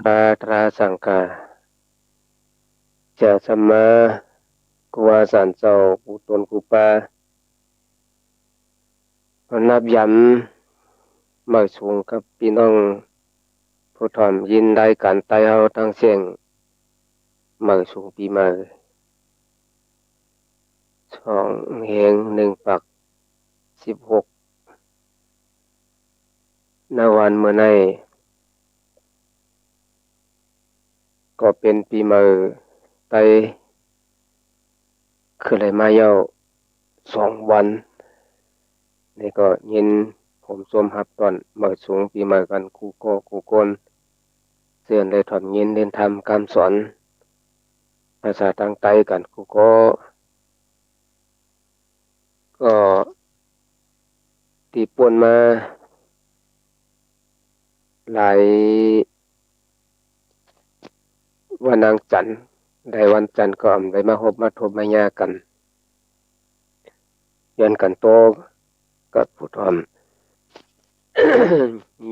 ราตราสังกาจะสัมมากุวาสันเจ้ากุตนกุปานับย้ำมาสูงกับพี่น้องผู้ทอมยินได้การไต่เฮาทั้งเสียงมาสูงปีมาสองเฮงหนึ่งปัก16ณวันเมื่อในก็เป็นปีมาไต่คือเลยมาเย้า2 วันนี่ก็ยินผมสวมรับตอนมาสูงปีมากันกูก็กูคนเสื่อนเลยถอมยินเรียนทำคำสอนภาษาทางไต้กันกูก็ที่ป่วนมาหลายวันนางจันทร์ได้วันจันทร์ก็ได้มาพบมาทบมาญากันย้อนกันโตกับผู้ทอม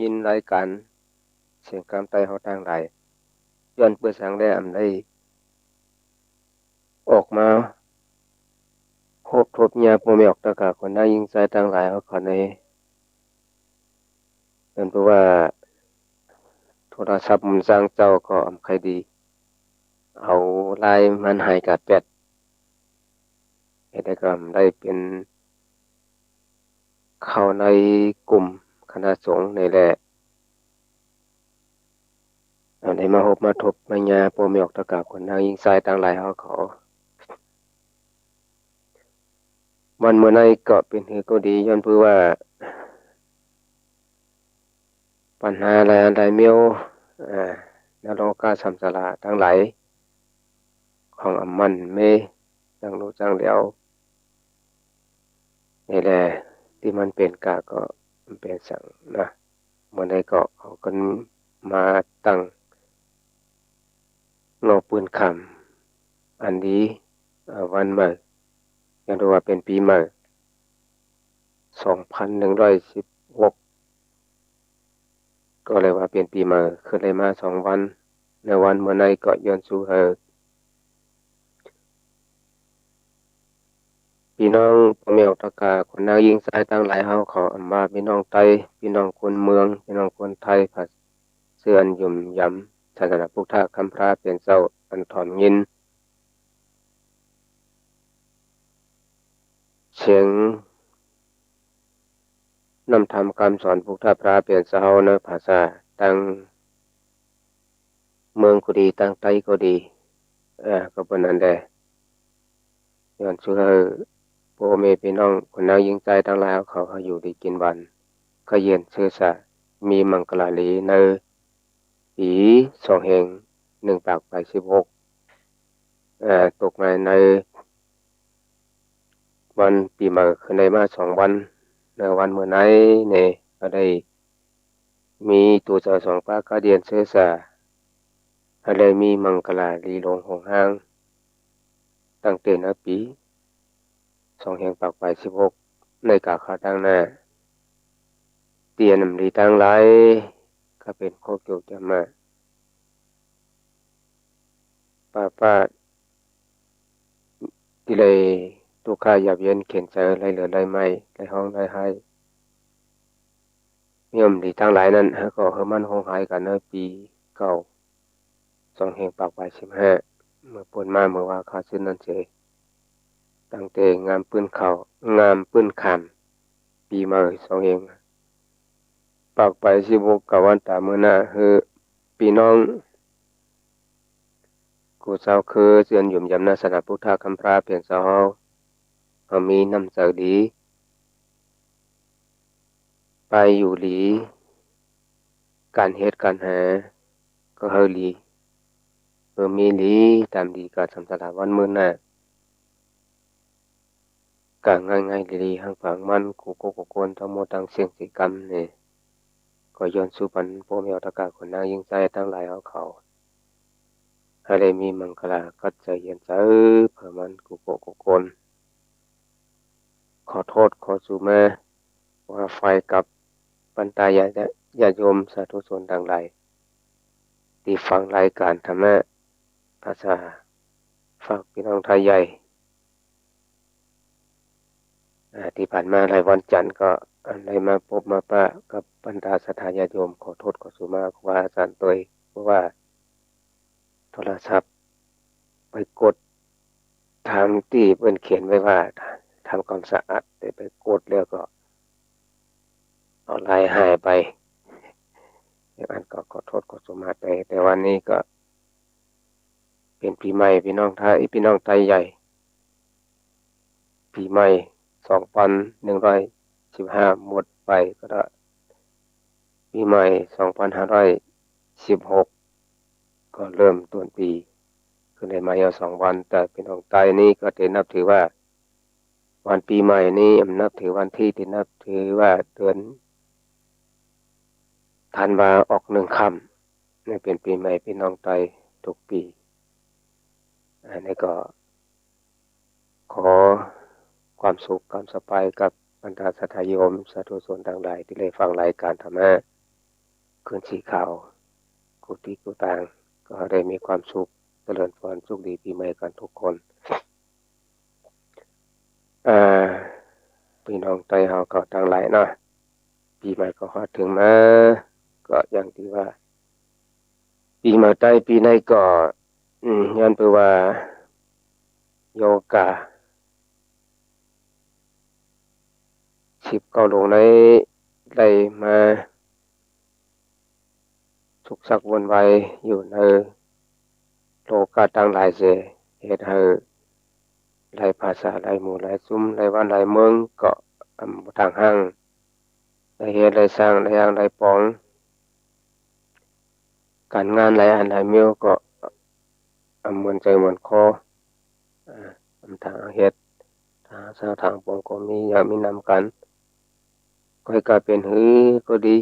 ยินรายการเสียงคำไต้เฮาทางใดย้อนเปิดสังได้ได้ออกมาพบทบญาพ่อแม่ออกตะกะคนน่ายิงใจทางหลายเฮาขอในนั่นเพราะว่าโทรศัพท์มันสร้างเจ้าก็ใครดีเอาลายมันให้กับเป็ดเฮ็ดให้ก็ได้เป็นเข้าในกลุ่มคณะสงฆ์นี่แหละได้มาพบมาทบมาญาพ่อแม่ออกตะกะคนน่ายิงใจทางหลายเฮาขอวันเมื่อในก็เป็นเหตุก็ดีย้อนเพื่อว่าปัญหาหลายอันหลายเมียวในโลกาสัมสาระทั้งหลายของอำมันเมจังรู้จังเดียวนี่แหละที่มันเป็นกาก็มันเป็นสังนะเมื่อใดก็เอากันมาตั้งงอปืนคำอันนี้วันใหม่ยังดูว่าเป็นปีใหม่2116ก็เลยว่าเป็นปีใหม่คือเลยมา2 วันในวันเมื่อใดก็ย้อนสู่พี่น้องพ่อแม่ออกตะกาคนนางยิงสายตั้งหลายเฮาขออำมาพี่น้องไทยพี่น้องคนเมืองพี่น้องคนไทยภาเสื่อนยุ่มยำศาสนาพุทธคำพระเป็นเจ้าอันถอนยินเสียงนำธรรมคำสอนพุทธพระเป็นเจ้าในภาษาตั้งเมืองก็ดีตั้งไทยก็ดีก็เป็นนั้นแหละย้อนชื่อพ่อแม่พี่น้องคนนางยิงใจทั้งหลายเขาอยู่ดีกินวันเขาเย็นชื่อสะมีมังกลาลีในปี2 แห่ง 1 ปาก 16ตกในวันปีใหม่คือในมา2 วันในวันเมื่อไหนเนี่ยก็ได้มีตัวเจ้า2 ปากก็เดียนเชื้อสาอะไรมีมังกลาลีลงหงห้างตั้งแต่ในปี2 แห่ง ปาก 16ในกาขาตั้งหน้าเตียนำรีตั้งหลายก็เป็นโคเกี่ยวจะมาป้าที่เลยตัวข้าหยับเย็นเข็นใจไรเหลือไรไม่ไรห้องไรให้ย่อมดีทั้งหลายนั้นก็เฮมันคงหายกันในปีเก่า2 แห่ง ปาก 15เมื่อปนมาเมื่อว่าข้าซื้อนั่นเฉยตั้งแต่งามปื้นเขางามปื้นขามปีมา2 แห่ง ปาก 16กับวันตาเมื่อหน้าปีน้องกูเจ้าคือเสื่อนหยุ่มยำนาสนาพุทธคำพระเปลี่ยนเสาเฮามีน้ำใจดีไปอยู่หลีการเฮ็ดการหาก็เฮาหลีมีหลีตามดีก็สำสลาวันมื้อหน้าก็ง่ายๆดีๆหังฝังมันกูโกโกโกนทั้งหมดทั้งเสียงสิกรรมนี่ก็ย้อนสู่ปันพ่อแม่ตะกาคนนางยิงใจทั้งหลายเขาให้ได้มีมังคลากัจจเย็นใจเพื่อมันกูโกโกโกนขอโทษขอสู่แม่ว่าไฟกับบรรดาญาโยมสาธุชนทั้งหลายที่ ที่ฟังรายการธรรมะภาษาฝากพี่น้องไทยใหญ่ที่ผ่านมาหลายวันจันทร์ก็ได้มาพบมาปะกับบรรดาศรัทธาญาติโยมขอโทษขอสุมาครูบาอาจารย์ตัวเพราะว่าโทรศัพท์ไปกดทางที่เพิ่นเขียนไว้ว่าทำความสะอาดแต่ไปกดแล้วก็เอาไลน์หายไปอย่างนั้นก็ขอโทษขอสุมาแต่วันนี้ก็เป็นปีใหม่พี่น้องไทยใหญ่ปีใหม่2115หมดไปก็ได้ปีใหม่2516ก็เริ่มต้นปีคือได้มาแล้ว2วันแต่พี่น้องไทยนี่ก็ได้นับถือว่าวันปีใหม่นี้นับถือวันที่นับถือว่าเดือนธันวาออก1ค่ำนี่เป็นปีใหม่พี่น้องไทยทุกปีอันนี้ก็ขอความสุขความสบายกับบรรดาศรัทธาโยมสาธุชนทั้งหลายที่ได้ฟังรายการธรรมะคืนสีขาวกุฏิกุฏางก็ได้มีความสุขเจริญพรสุขดีปีใหม่กันทุกคนพี่น้องไทยเฮาก็ทั้งหลายเนาะปีใหม่ก็ฮอดถึงมาก็อย่างที่ว่าปีใหม่ไทยปีในก็ย้อนไปว่าโยกา19โลงในได้มาสุขสักวนไวอยู่ในโลกาทั้งหลายเสียเหตุให้หลายภาษาหลายหมู่หลายซุ้มหลายวันหลายเมืองก็ทางห้างหลายเหตุหลายสร้างหลายอย่างหลายปองการงานหลายอันหลายเมียวก็มวนใจมวนคอทางเหตุทางสาวทางปองก็มีอยากมีนำกันก็ให้กลายเป็นหือก็ดี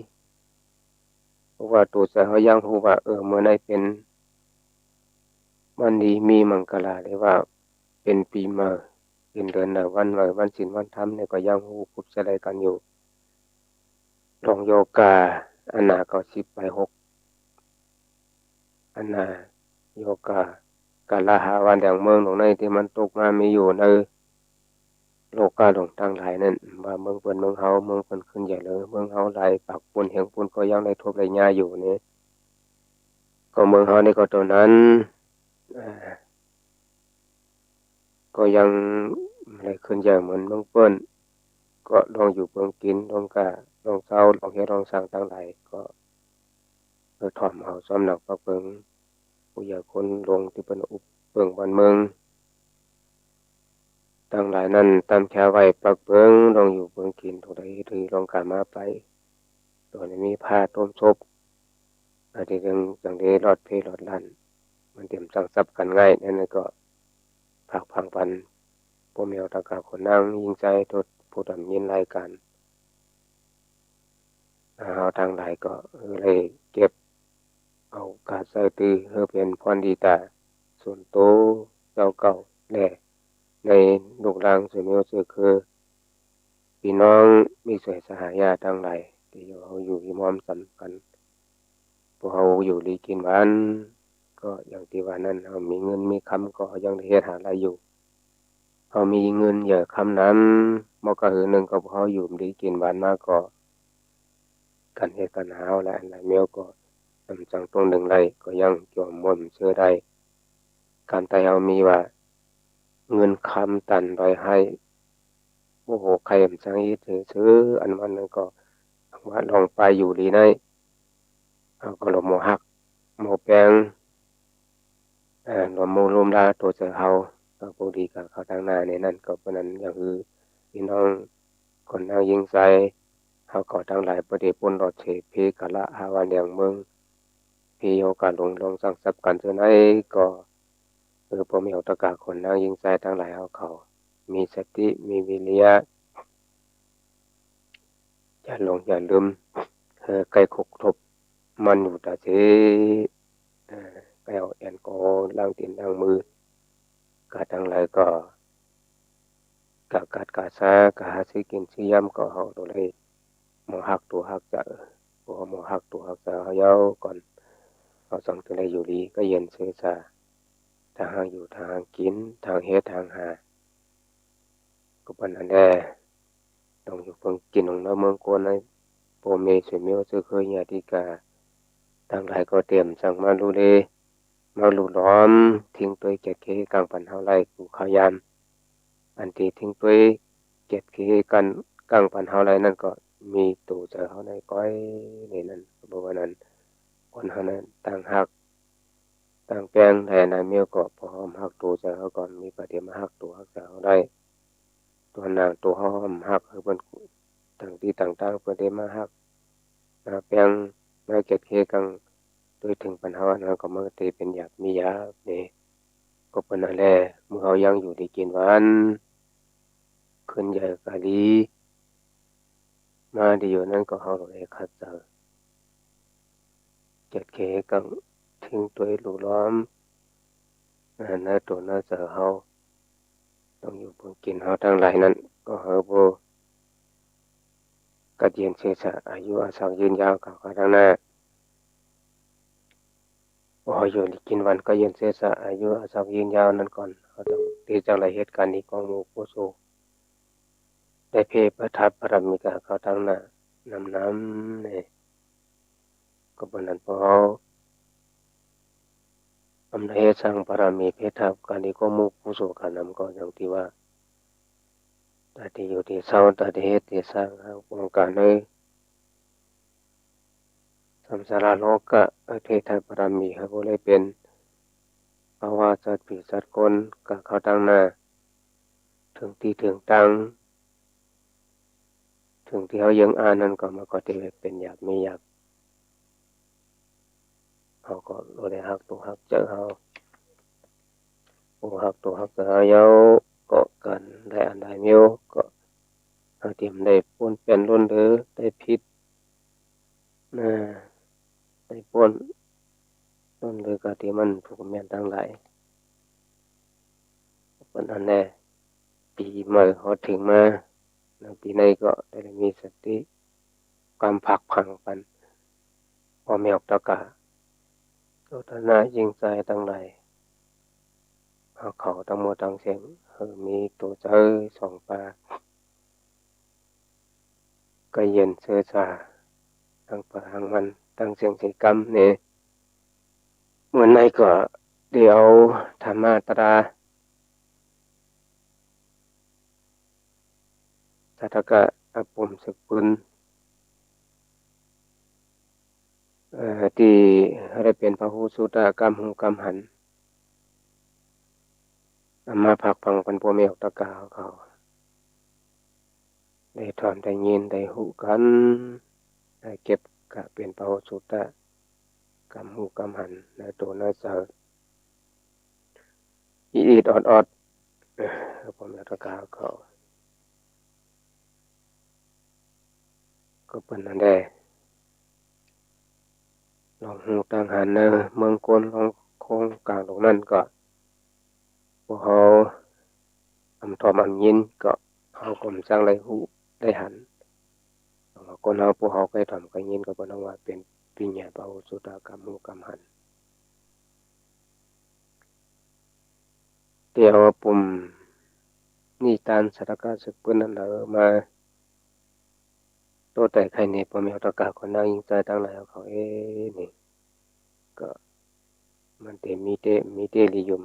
เพราะว่าตัวใจเขายังรู้ว่าเมื่อไหร่เป็นวันดีมีมังคลาหรือว่าเป็นปีใหม่เป็นเดือนวันไหววันศีลวันธรรมเนี่ยก็ยังรู้พูดอะไรกันอยู่ลองโยกาอันนาก็10ไป6อันนาโยกากาลาหาวันอย่างเมืองตรงไหนที่มันตกมามีอยู่ในโลกาหลงทางหลายนั่นว่าเมืองเปิ้นเมืองเฮาเมืองเปิ้นขึ้นใหญ่เลยเมืองเฮาหลายปักปุ่นแห่งปุ่นก็ยังได้ทุบได้หญ้าอยู่นี่ก็เมืองเฮานี่ก็ตัวนั้นก็ยังได้ขึ้นใหญ่เหมือนเมืองเปิ้นก็ลองอยู่เมืองกินลองกะลองเศร้าลองเฮ็ดลองสร้างทั้งหลายก็ถ่อมเฮาซ้อมหนักปะเปิงผู้ใหญ่คนลงที่เปิ้นอุปเปิงบ้านเมืองทั้งหลายนั้นตามแค่ไว้ปักเปิงลองอยู่เมืองกินทุกใดที่ลองกะมาไปตัวนี้มีผ้าต้มศพอันที่จังได้รอดเพรอดลั่นมันเตรียมสั่งทรัพย์กันง่ายนั่นก็ผักพังปันบ่มีเอาตะกาคนนางยิงใจทดผู้ดำยินรายการเฮาทางหลายก็เลยเก็บเอากาใส่ตือเพื่อเป็นพรดีตาส่วนโตเจ้าเก่าแลในลูกหลานส่วนนี้ก็คือพี่น้องมีสวยสหายาทั้งหลายที่เฮาอยู่ที่มอมสำกันพวกเฮาอยู่ดีกินหวานก็อย่างที่ว่านั้นเฮามีเงินมีคำก็ยังได้เฮ็ดหาได้อยู่เฮามีเงินเยอะคำนั้นบ่ก็หือหนึงก็พวกเฮาอยู่ดีกินหวานมาก็กันเฮ็ดกันหาและอันใดแมวก็จังตรงหนึ่งไรก็ยังจอมม่วนเชื่อได้การไตเฮามีว่าเงินคำตันไว้ให้โอ้โหใครมจังอีซื้ออันวันนั้นก็ว่าลองไปอยู่ดีในเอาก็ลมโมฮักโมแปงลมโมลมลาตัวเจอเฮาก็พอดีกับเขาทางหน้าในนั้นก็เพราะนั้นอย่างคือพี่น้องคนนางยิงใส่เฮาก็ทั้งหลายประเดปนรอดเฉเพกะละหาวันอย่างเมืองพี่โอกาสลงสั่งสับกันเท่าไหนก็พอมีเอาตะกาคนนางยิงใส่ทั้งหลายเฮาเขามีสติมีวิริยะอย่าหลงอย่าลืมไก่ขกทบมันอยู่ตาเสไปเอาแอลกอฮอล์ล้างตีนล้างมือกาทั้งหลายก็กะกัดกะซากะหาสิกินสิยำก็เฮาตัวเลยหมอฮักตัวฮักจะบ่หมอฮักตัวฮักจะเฮาก่อน เขาสองตัวได้อยู่ดีก็เย็นซื่อซาทางหางอยู่ทางหางกินทางเฮ็ดทางหาก็ปานนั้นแหละต้องอยู่เพิ่งกินของเราเมืองโกนในโปเมสวยเมียวซื่อเคยญาติกาทางหลายก็เตรียมสั่งมาดูเลมาลูล้อมทิ้งตัวเจ็ดเคกลางปันเฮาไลกูขายามอันที่ทิ้งตัวเจ็ดเคกันกลางปันเฮาไลนั่นก็มีตู่เจอเฮาในก้อยนี่นั่นบ่ว่านั้นคนเฮานั้นต่างหักต่างแปลงแทนนายเมียวก็พร้อมหักตู่เจอเฮาก่อนมีประเดี๋ยวมาหักตู่หักเจอเฮาได้ตัวนางตัวเฮาหักคือเพิ่นต่างที่ต่างๆเพิ่นได้มาหักมาแปลงมาเก็ดเคกังโดยถึงปัญหานั้นก็มันก็สิเป็นอยากมียานี่ก็ปานนั้นแหละเมื่อเฮายังอยู่ได้กินหวานขึ้นใหญ่กะลีมาได้อยู่นั้นก็เฮาก็ได้คัดเจอเก็ดเคกังทิ้งตัวลูกล้อมในตัวน่าเจอเฮาต้องอยู่เพิ่งกินเฮาทั้งหลายนั้นก็เฮาบ่กัดเย็นเสษะอายุอาศัยยืนยาวกับข้างหน้าบ่อยู่ได้กินวันก็เย็นเสษะอายุอาศัยยืนยาวนั้นก่อนเฮาต้องที่จังไรเหตุการณ์นี้ของหมู่ผู้สูได้เพประทับบารมีกับเขาทั้งหน้านำนี่ก็บ่นั้นพอเฮาอำนาจสร้างบารมีเพทับการนี้ของหมู่ผู้สูกันนำก็อย่างที่ว่าตาที่อยู่ที่เศร้าตาที่เฮ็ดที่สร้างเฮาป้องกันเลยสัมสาระโลกะเทศบารมีเฮาบ่ได้เป็นภาวะสัตว์ผีสัตว์คนกับเขาทั้งหน้าถึงที่ถึงตังถึงที่เฮายังอ่านนั้นก็มันก็สิเป็นอยากมีอยากเฮาก็บ่ได้ฮักตัวฮักเจอเฮาบ่ฮักตัวฮักเจอเฮาเยาก็กันได้อันใดเมียวก็เฮาเตรียมได้ป่นเปลี่ยนล้นเด้อได้ผิดนะได้ป่นล้นเด้อก็ที่มันถูกแม่นทั้งหลายเพิ่นอันแน่ปีใหม่ฮอดถึงมาแล้วปีในก็ได้มีสติความผลักพังปันพ่อแม่ออกตะกะโลทนายิ่งใจทั้งหลายเฮาเขาทั้งหมดทั้งเสียงมีตัวเจอสองปาก็เย็นเสื้อชาทั้งปะทั้งมันทั้งเสียงสิกรรมนี่เมื่อในก็เดี๋ยวธรรมาตราสัทธกะอปุ่มสึกปุนที่ได้เป็นพหูสูตกรรมหูกรรมหันมาพักพังปันพวเมออกตะกาเขาได้ถอนได้ยินได้หูกันได้เก็บกะเป็นพหูสูตกรรมหูกรรมหันในตัวน่าเสออีดออดออดพวเมออกตะกาเขาก็เป็นนั่นแหละลองหูต่างหันเมืองกลลองโค้งกลางตรงนั้นก็พวกเขาอำทอมอำยินก็เขากลมสร้างไรหูได้หันคนเฮาพวกเขาเคยทำก็ยินก็บ่ต้องว่าเป็นปิญญาเบาสุตกรรมหูกรรมหันเดี๋ยวปุ่มนิทานสถกะสึกปืนนั้นมาโตแต่ใครนี่บ่มีอัตกะคนนางยิงใจทั้งหลายเขานี่ก็มันเตมีเตนิยม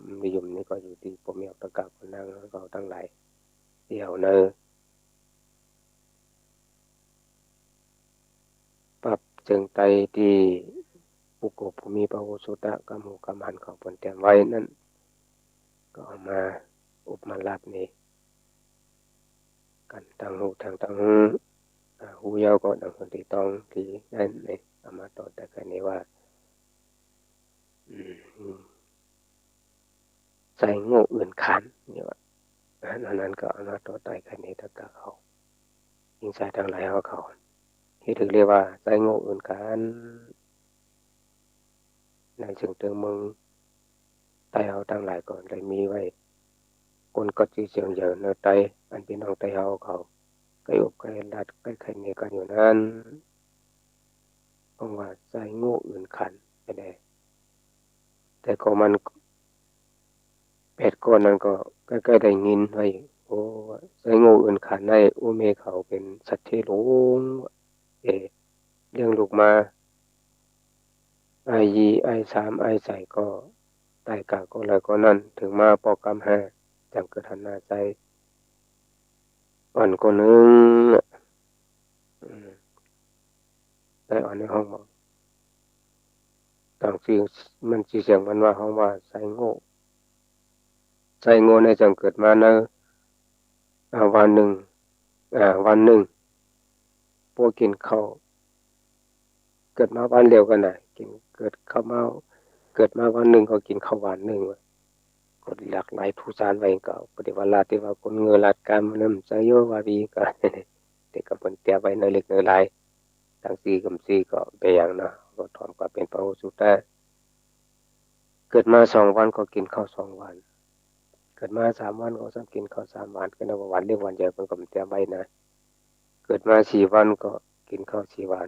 นี่ก็อยู่ที่บ่มีอัตกะคนนางเขาทั้งหลายเดี๋ยวปรับจึงไตที่ปุโกภูมิพหุสุตกรรมหูกรรมหันเขาเพิ่นเตรียมไว้นั่นก็เอามาอุปมาลับนี่กันตั้งหูทางตั้งหูยาวก็ดังคนที่ต้องที่นั่นนี่เอามาต่อแต่กันนี้ว่าอืมใส่โง่อื่นขันเนี่ยว่าอันนั้นก็เอามาต่อแต่กันนี้ตะกะเขายิงใส่ทั้งหลายเขาที่ถึงเรียกว่าใส่โง่อื่นขันในจึงเติมมึงไตเอาทั้งหลายก่อนเลยมีไว้คนก็จีเสียงเยอะเนื้อไตอันพี่น้องไตเอาเขาใกล้อกใกล้รัดใกล้ไข่เนี่ยกันอยู่นั้นเพราะว่าใส่โง่อื่นขันไปได้ แต่ก็มันเป็ดก้อนนั้นก็ใกล้ๆได้ยินไว้โอ้ใส่งูอื่นขันได้โอ้เมเขาเป็นสัตว์ที่หลงเลี้ยงลูกมาไอยีไอสามไอใส่ก็ตายกาก็เลยก็นั่นถึงมาปอกกำแห่จังเกิดหันหน้าใจอ่อนก็นึงได้อ่อนในห้องบอกต่างสิ่งมันจีเสียงมันว่าห้องว่าใส่โง่ใส่โง่ในจังเกิดมาเนอะวันหนึ่งวันหนึ่งพวกกินข้าวเกิดมาวันเดียวกันนะกินเกิดข้าวเมาเกิดมาวันหนึ่งก็กินข้าวหวานหนึ่งก็หลากหลายทุสานไว้ก็ปฏิวัติลาที่ว่าคนเงือลาดการมันนำใจโยวาบีก็แต่ก็เป็นเตียไว้ในเล็กในหลายทั้งสี่กับสี่ก็ไปอย่างนะก็ถอมก็เป็นพระโอสุตะเกิดมา2 วันก็กินข้าว2 วันเกิดมา3 วันก็ต้องกินข้าว3 วันก็นับว่าวันเรียกวันใหญ่เป็นก็เป็นเตียไว้นะเกิดมา4 วันก็กินข้าว4 วัน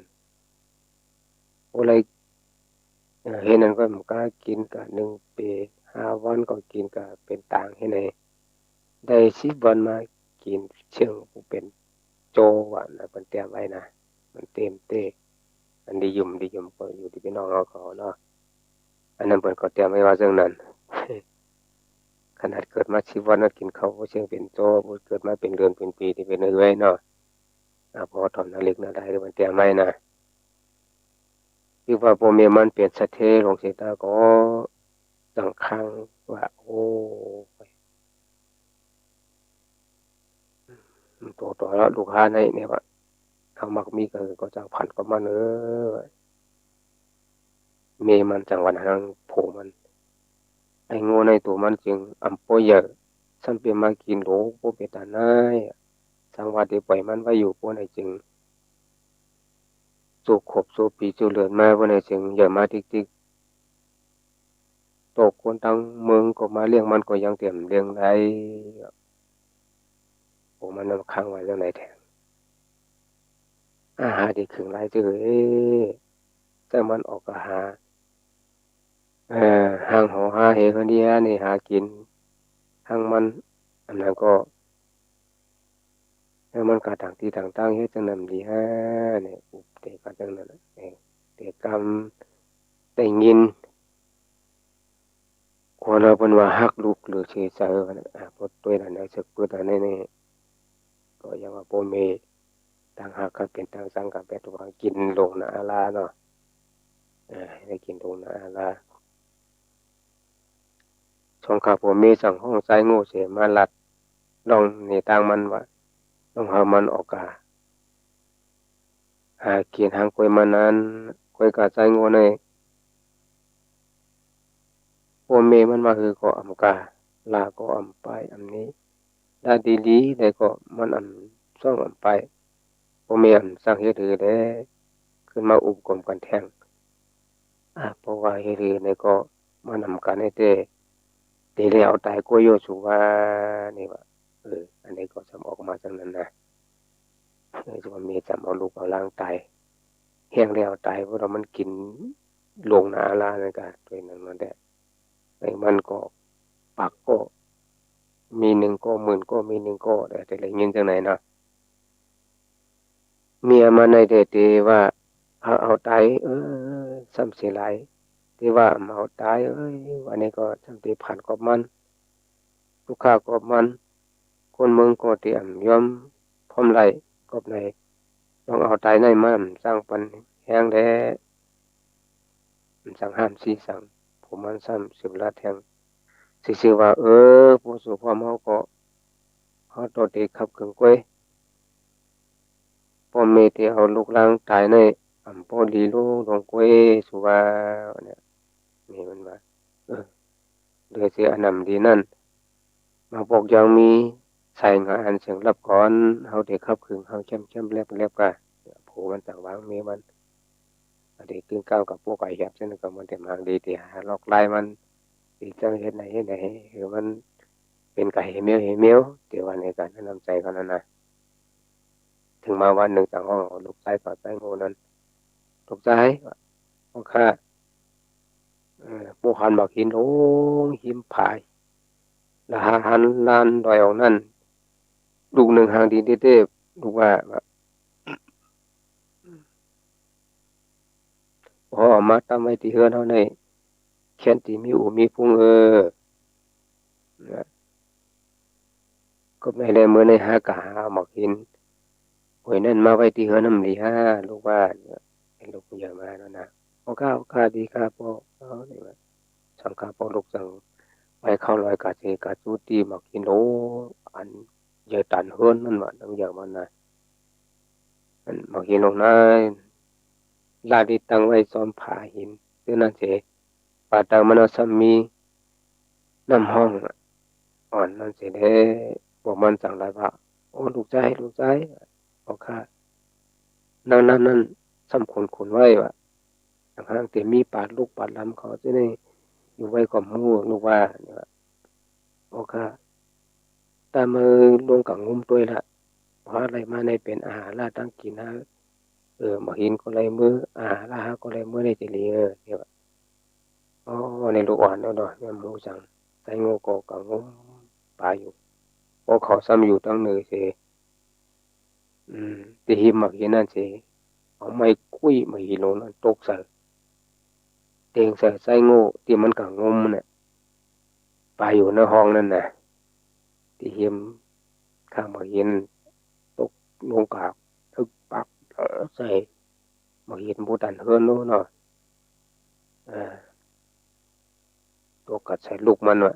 อะไรเห็นนั้นก็มันก็กินกับ1 ปี5 วันก็กินกับเป็นต่างให้ในได้10 วันมากินเชิงเป็นโจวันนะเป็นเตียไว้นะมันเต็มเต้อันดียุ่มก็อยู่ที่พี่น้องเราเขาเนาะอันนั้นเป็นก็เตรียมไว้ว่าเรื่องนั้นขนาดเกิดมา10 วันก็กินเขาเชิงเป็นโจเกิดมาเป็นเดือนเป็นปีที่เป็นเรื่อยเนาะพอถอนนาเล็กนาได้มันเตรียมไว้นะคือว่าโปรเมียมันเปลี่ยนสะเทลงเสียตาก็สังคังว่าโอ้ตัวแล้วลูกค้าในเนี่ยว่าเขามักมีก็จังพันก็มันเมมันจังวันหังโผมันไอ้งูในตัวมันจึงอัมโปเยอะสัมเปียมากินโหลโปเปตานายสังวาดีปล่อยมันไว้อยู่พวกไหนจึงสูขบสูปีสูเลือนมาพวกไหนจึงเยอะมาติ๊กตกคนทั้งเมืองก็มาเลี้ยงมันก็ยังเตรียมเลี้ยงได้โอ้มันนำค้างไว้เรื่องไหนแทนอาหารดีขึงไรจื้อแต่มันออกอาหารห่างหอหาเหคนเดียนี่หากินห่างมันอันนั้นก็แล้วมันก็ต่างที่ต่างตั้งเฮ็ดจังนั้นดีฮะเนี่ยอุปเตก็จังนั้นเตกรรมได้ยินคนเราเป็นว่าฮักลูกหรือเฉยเสอนะพอตัวนั้นสึกปืดอันนี้ก็ยังว่าโปเมต่างหากกันเป็นต่างสังกับแบบว่ากินลงนะอาลาเนาะได้กินลงนะอาลาช่องขาโปเมสั่งห้องใส่งูเสียมาลัดลองนี่ต่างมันว่าต้องหามันออกกาเขียนหางกล้วยมานานกล้วยกาใส่งูในโปเมมันมาคือก็อำกาลาก็อำไปอำนี้ได้ดีๆได้ก็มันอำซ่องอำไปโปเมอำสร้างเฮ็ดหือได้ขึ้นมาอุบกลมกันแทงเพราะว่าเฮ็ดหือในก็มันนำกันให้เตแล้วตายกล้วยโยสุว่านี่ว่าอันนี้ก็สำออกมาจังนั้นนะส่วนเมียจำเอาลูกเอาร่างตายแห้งแล้วตายเพราะเรามันกินลงหนาลาเลยกันตัวนั้นนั่นแหละไอ้มันก็ปักก็มีหนึ่งก็หมื่นก็มีหนึ่งก็แต่ละเงินจังไหนนะเมียมาในเดว่าเอาตายซ้ำเสียหลายที่ว่าเอาตายวันนี้ก็จำตีผ่านกับมันลูกค้ากับมันคนเมืองก็เตรียมยอมพร้อมไหลกับไหนต้องเอาตายในมันสร้างปันแห้งแด้สั่งห้ามสีสั่งผมมันซ้ำสิบละแทงสิว่าผู้สู่ความเฮาก็เฮาตัวเด็กขับเครื่องกล้วยพ่อแม่ที่เอาลูกหลานตายในพอดีลูกลงกล้วยสุว่าเนี่ยนี่มันว่าเลยเสียอันนำดีนั่นมาบอกยังมีใส่งานเสียงรับก่อนเฮาเด็กขับเครื่องเฮาเข้มๆแลบๆกะผู้มันต่างวางมีมันเด็กตึงก้าวกับพวกไอ้แหบซึ่งก็มันแต่มางดีที่หาลอกไล่มันดีจังเฮ็ดไหนคือมันเป็นไก่เมียวที่ว่าในการแนะนำใจเขานั้นนะถึงมาวันหนึ่งต่างห้องลูกชายต่อใจโมนั้นลูกชายพ่อข้า ปูหันบักหินลงหิมผายแล้วหันลานดอยออกนั่นลูกหนึ่งหางดีเต้ๆลูกว่าพอออกมาทำไว้ที่เฮือนเฮาในแค้นที่มีอูมีพุงก็ไม่ได้มื้อในหากะหาหมอกหินหวยนั่นมาไว้ที่เฮือนนำดีฮะลูกว่าให้ลูกอย่ามาแล้วนะพอข้าวค่าดีค่าพอนี่ว่าสังฆาพอลูกสั่งไปเข้าลอยกาเสกาจูตีหมอกหินโลอันใหญ่ตันเฮือนนั่นว่าตั้งอย่างมันนะอันหมอกหินลงนั้นลาดีตั้งไว้ซ้อมผาหินคือนั่นเสปาตังมโนสัมมีน้ำห้องอ่อนนั่นเสเด้บอกมันสั่งหลายว่าโอ้ลูกใจเอาค่านั่นสำคนไว้ว่าทางแต่มีปาดลูกปาดลำเขาจะได้อยู่ไว้กับมู่ลูกว่าเนี่ยเอาค่าแต่มือลงกับงุ้มตัวละเพราะอะไรมาในเป็นอาหารล่าตั้งกินนะมาหินก็เลยมืออาหารล่าก็เลยมือในจิลีเนี่ยอ๋อในลูกอ่อนแล้วเนาะเนี่ยหมูจังใส่งูกกับงุ้มปลาอยู่พอเขาซ้ำอยู่ตั้งเหนือเสตีหิมมักหินนั่นเสเอาไม้กุ้ยมาหินลงนั่นตกใส่เตียงใส่งูที่มันกับงุ้มเนี่ยปลาอยู่ในห้องนั่นน่ะตีหิมข้างมาหินตกลงกาบทึกปักใส่มาหินบูตันเฮือนนู้นเนาะอ่าตัวกัดใส่ลูกมันว่ะ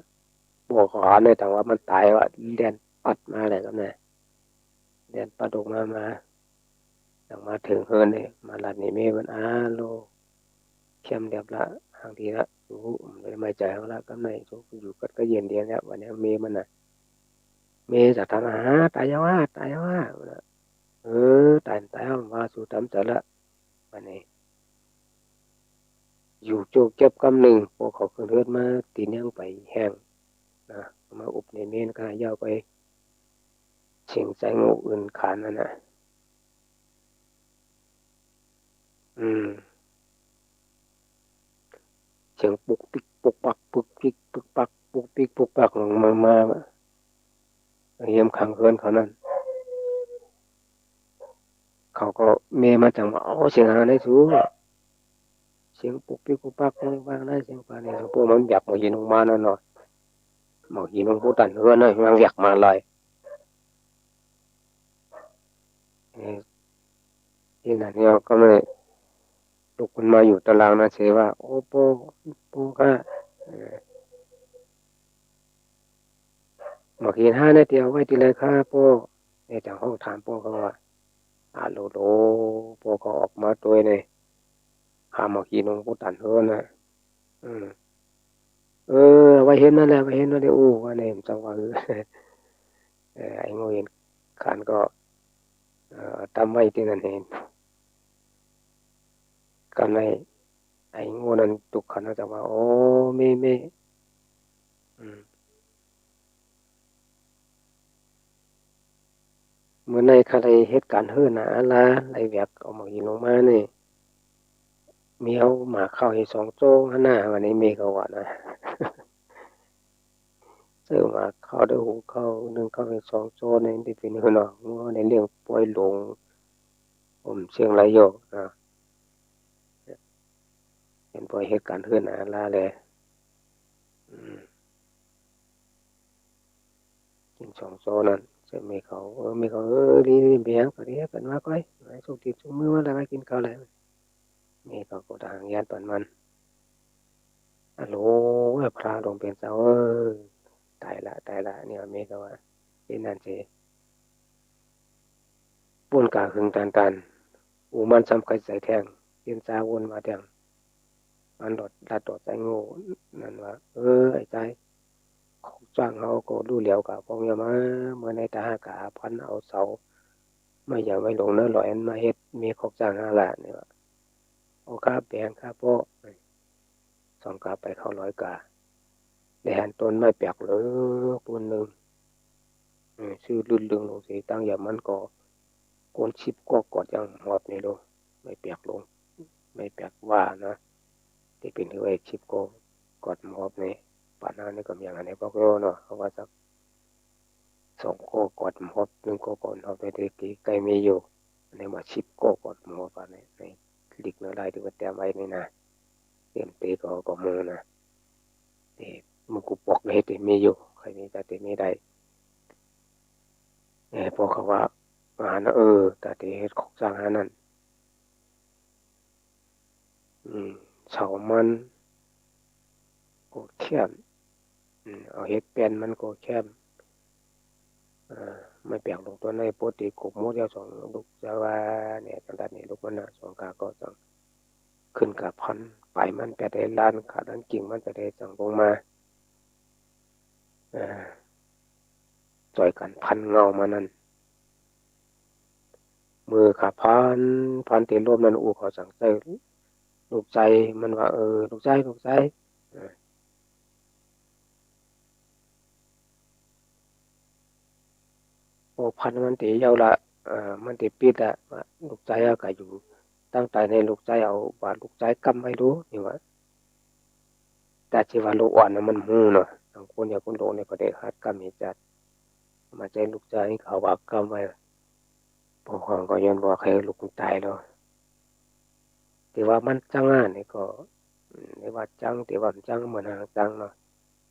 บอกขอเนี่ยแต่ว่ามันตายว่ะเลียนปัดมาอะไรกันเนี่ยเลียนปัดออกมาอย่างมาถึงเฮือนเนี่ยมาลัดนี่เมมันโลเข้มเรียบละห่างทีละรู้เลยไม่ใจเขาละก็ไหนอยู่ก็เย็นเดียวเนี่ยวันนี้เมมันน่ะเมจะทำอาหารตายว่าตายว่าสู่ทำเสร็จละวันนี้อยู่โจกเก็บกำหนึ่งพอเขาขึ้นเลือดมาตีเนียงไปแห้งนะมาอุบในเมนก็ยาวไปเฉียงใจงูอื่นขานนั่นน่ะอืมเสียงปุกปิกปุกปักปุกปิกปุกปักปุกปิกปุกปักลงมาเยี่ยมขังเฮือนเขานั่นเขาก็เมมาจังว่าเอาเสียงหาได้สูเสียงปุกปิกปุกปักลงบ้างได้เสียงปานนี้พวกมันอยากมายินลงมานั่นเนาะมายินลงผู้ตันเฮือนน่ะมันอยากมาเลยที่นั่นเนี่ยก็ไม่ลุกขึ้นมาอยู่ตารางนะเสว่าโอ้โปก็มากินห้านาทีเอาไว้ที่ไรค่ะโปเนี่ยจากห้องถามโปเขาว่าโลโปเขาออกมาตัวเนี่ยข้ามากินลงผู้ตันเฮือนน่ะอืมไว้เห็นนั่นแหละไว้เห็นนั่นแหละว่าเนี่ยจังว่าไอ้งูเห็นขานก็ทำไว้ที่นั่นเองกันในไอ้งูนั้นตุกขันก็จะว่าโอ้ไม่อืมเมื่อในใครเหตุการณ์เฮือนะละไรแวกเอามากินลงมาเนี่ยมีเอาหมาเข้าให้2โจ้หน้าวันนี้มีเขาว่านะซื้อมาเข้าด้วยหูเข้า1เข้าให้2โจ้ในที่เป็นเฮือเนาะงูในเรื่องปล่อยหลงผมเชียงรายโยนะเห็นปล่อยเหตุการณ์เฮือนะละเลยอืมกิน2โจ้นั่นจะมีเขามีเขาดีเบียงก็ดีกันมาก้อยสุกติดสุกมือมาแล้วมากินข้าวแล้วมีเขาก็ทางญาติปันมันฮัลโหลพระลงเป็นเสาตายละเนี่ยมีก็ว่าเป็นนั่นสิป่นกาหึงตันอูมันซ้ำไก่ใส่แทงเย็นซาวนมาแทงมันลัดดอดใส่งูนั่นว่าไอ้ใจของจ้างเขาก็รู้เหลียวกับพงยามาเมื่อในตาหากาพันเอาเสาไม่อย่าไว้ลงเนื้อลอยอันมาเฮ็ดมีของจ้างหาละเนี่ยว่าโอ้ข้าแปลงข้าพ่อสองกาไปเข้าร้อยกาได้หันต้นไม้เปียกเลยต้นหนึ่งชื่อลื่นเรืองลงสีตั้งอย่างมันก็โกนชิบก็กอดอย่างหอดนี่ดูไม่เปียกลงไม่เปียกว่านะ ที่เป็นไว้ชิปโกกอดมอบนี่ป่านนั้นนี่ก็มีอย่างนี้ก็เนาะเขาว่าสัก2โกกอดมอบ1โกกอดมอบได้ที่ใกล้มีอยู่ในมาชิปโกกอดมอบป่านนี้ในลิกเนื้อลายที่ว่าเตรียมไว้นี่นะเตรียมตีก็มือนะที่มึงกูปอกเลยที่มีอยู่ใครมีแต่ที่มีได้พอเขาว่าอาหารแต่ที่เฮ็ดของสร้างหานั้นเฉามันก็แคบเอาเฮ็ดเป็นมันก็แคบไม่แปลกลงตัวในปกติกบหมดแล้ว2ลูกจะว่าเนี่ยขนาดนี้ลูกมันน่ะ2กาก็ต้องขึ้นกับพันปลายมันไปได้ล้านขาด้านกิ่งมันจะได้จังลงมาจ่อยกันพันเงามานั่นมือขาพันที่ร่วมนั้นเขาสั่งใจลูกใจมันว่าลูกใจโอ้พันมันตียาวละมันตีปิดอะว่าลูกใจก็อยู่ตั้งแต่ในลูกใจเอาว่าลูกใจกำไม่รู้นี่ว่าแต่ที่ว่าลูกอ่อนน่ะมันหูเนาะบางคนอย่างคนโลเนี่ยก็ได้หัดกำให้จัดมาใจลูกใจเขาว่ากำไว้พอของก็ย้อนว่าใครลูกตายแล้วที่ว่ามันจังอ่ะนี่ก็ที่ว่าจังที่ว่าจังเหมือนหางจังเนาะ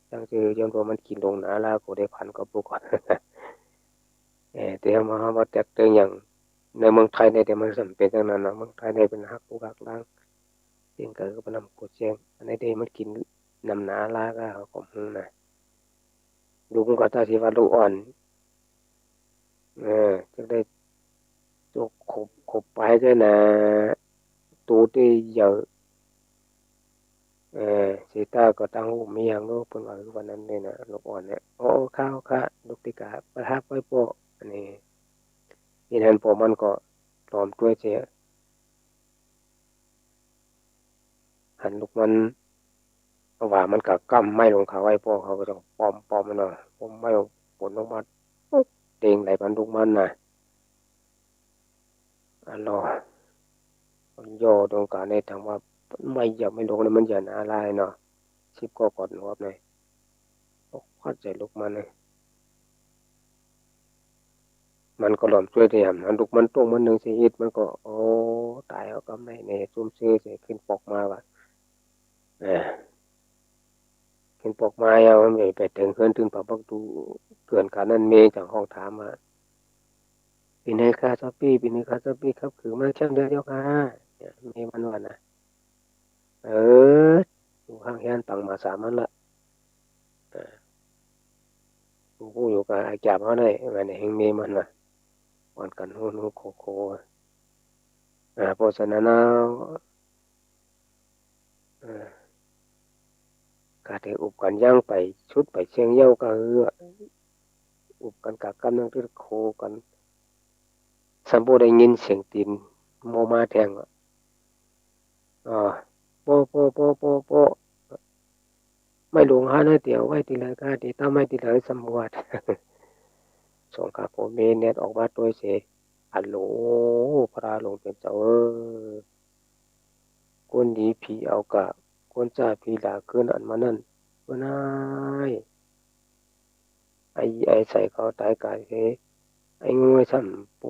จังคือย้อนว่ามันกินลงหนาลาก็ได้พันก็ปุกก่อนแต่มาแตกต่างอย่างในเมืองไทยเนี่ยแต่มันสำเป็นจังนั้นเนาะเมืองไทยเนี่ยเป็นฮักปุกฮักล้างเสียงก็เป็นน้ำกดเสียงอันนี้ได้มันกินน้ำหนาลาก็ของหูนะลูกก็ตาที่ว่าลูกอ่อนจะได้จกขบไปด้วยนะตูที่เยอะสีตาก็ตั้งหูมีอย่างโน้เพิ่งเอาวันนั้นเลยนะลูกอ่อนเนี่ยโอ้ข้าวค่ะลูกติกาประทับไว้โปะอันนี้ที่นั่นผมมันก็ปลอมตัวเสียหันลูกมันเพราะว่ามันก็กำไม่ลงเขาไว้โปะเขาก็ต้องปลอมมันเนาะผมไม่ผลลงมาเด้งไหลมันลูกมันน่ะอันรอย่อตรงกลางในทางว่าไม่อย่าไม่ลงเลยมันอย่าหนาลายเนาะชิบก็กดหัวเลยควัดใจลูกมันเลยมันก็หลอมช่วยเทียมมันลูกมันต้งมันหนึ่งสิอิดมันก็โอ้ตายเอาก็ไม่เนี่ยซุ่มซื้อเสียขึ้นปกมาว่ะเออขึ้นปกมาเอามันไปถึงเพื่อนถึงปะบักดูเกินการนั้นเมย์จากห้องถามมาปีนี้ค่าซอปี้ปีนี้ค่าซอปี้ครับคือมาช่างเดียวค่ะเนี่ยเมย์มันว่านะเอออยู่ข้างแฮนตังมา3 วันละกูอยู่กับอาจารย์เขาได้งานในแห่งเมย์มันว่ะวันกันหูโคเพราะฉะนั้นกาเทอุบกันย่างไปชุดไปเชียงเย้าก็อุบกันกะกำลังที่โคกันสัมบูได้ยินเสียงตีนโมมาแทงอ่าโปไม่หลงหาเนื้อเตียวไว้ทีละกาตีตั้งไม่ทีละสมบัติส่งกาโปเมเน็ตออกมาตัวเสอัลโหลพระลงเป็นเจ้าคนดีผีเอากะคนจ่าผีหลาเกินอันมานั่นว่านายไอใส่เขาตายกายเฮไอ้งูซ้ำป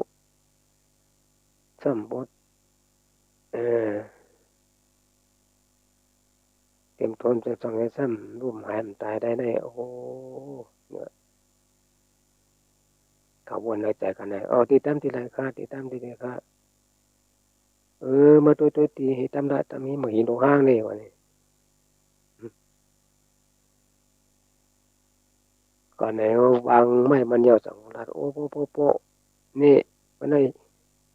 ดเออเต็มทนจะต้องให้ซ้ำรุ่มหายมันตายได้โอ้เนี่ยเขาวนในใจกันเลยอ๋อตีตั้มทีไรค่ะตีตั้มทีไรค่ะมาตัวตีให้ตั้มละตั้มมีหมือหินโลห้างเลยวะนี่ก่อนไหนวางไม่มันยาวสังลาโอ้โปนี่มันได้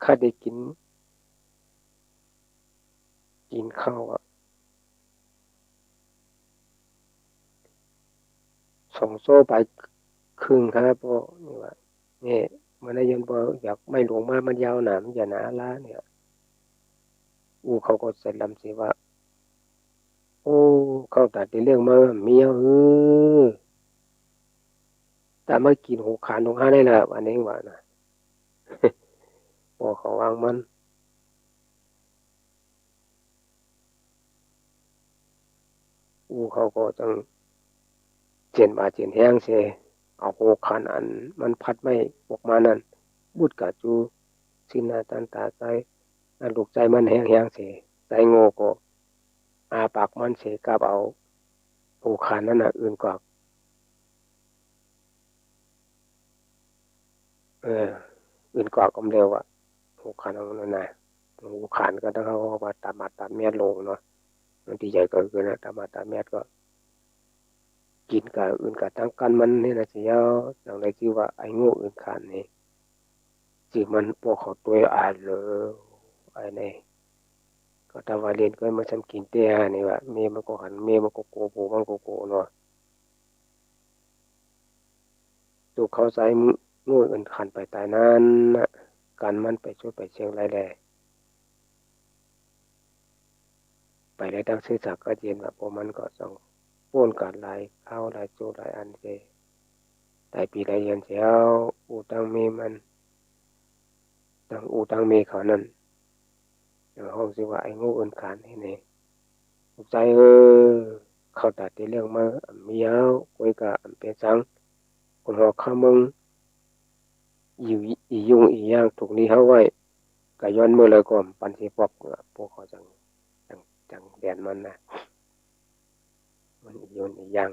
ข้าได้กินข้าวอ่ะ2 โซ่ไปครึ่งครับพ่อนี่ว่านี่มันได้ยันบอกอยากไม่หลวงมามันยาวหนามันอย่าหนาล้าเนี่ยเขาก็เสร็จลำสิว่าโอ้เข้าตัดในเรื่องมาเมียแต่มากินหูขาดหูห้าได้ละวันนี้ว่านะบอกเขาวางมัน เขาก็จังเจียนมาเจียนแห้งเสเอาโหคันอันมันพัดไม่ออกมานั่นบุดกะจูสินาตันตาใจลูกใจมันแห้งแห้งเสใจโง่ก็อาปากมันเสกับเอาโหคันนั่นน่ะอื่นกว่าอื่นกว่ากำเร็วอ่ะโหคันเอานั่นน่ะโหคันก็ต้องเขาว่าตามมาตามเมียลงเนาะมันที่ใหญ่ก็คือนะตามมาตามเมียก็กินกับอื่นกับตั้งกันมันนี่นะสิเยาอย่างไรคือว่าไอ้โง่อื่นคันนี่สิมันพวกเขาตัวอ่านเลยไอ้นี่ก็ตาว่าเรียนก็มาทำกินเตี้ยนี่ว่าเมมันก็หันเมมันก็โกโปมันก็โกเนาะถูกเขาใส่โง่อื่นคันไปตายนั้นนะการมันไปช่วยไปเชียงรายแลไปได้ดังซื่อสักก็เย็นว่าพวกมันก็ส่งป้วนกันหลายเข้าหลายโจหลายอันเสแต่ปีหลายเดือนเสียวอูตังเมมันตังอูตังเมเขานั่นเดี๋ยวเขาสิว่าไอ้โง่อื่นคันนี่นี่ใจเขาตัดที่เรื่องมามียาวคุยกับเป็นสังคนหอกข้ามึงอยู่อียุ่งอีย่างถูกนี้เขาไว้ก็ย้อนมือเลยก่อนปันสิปอกพวกเขาจังแดนมันนะมันอียุ่งอีย่าง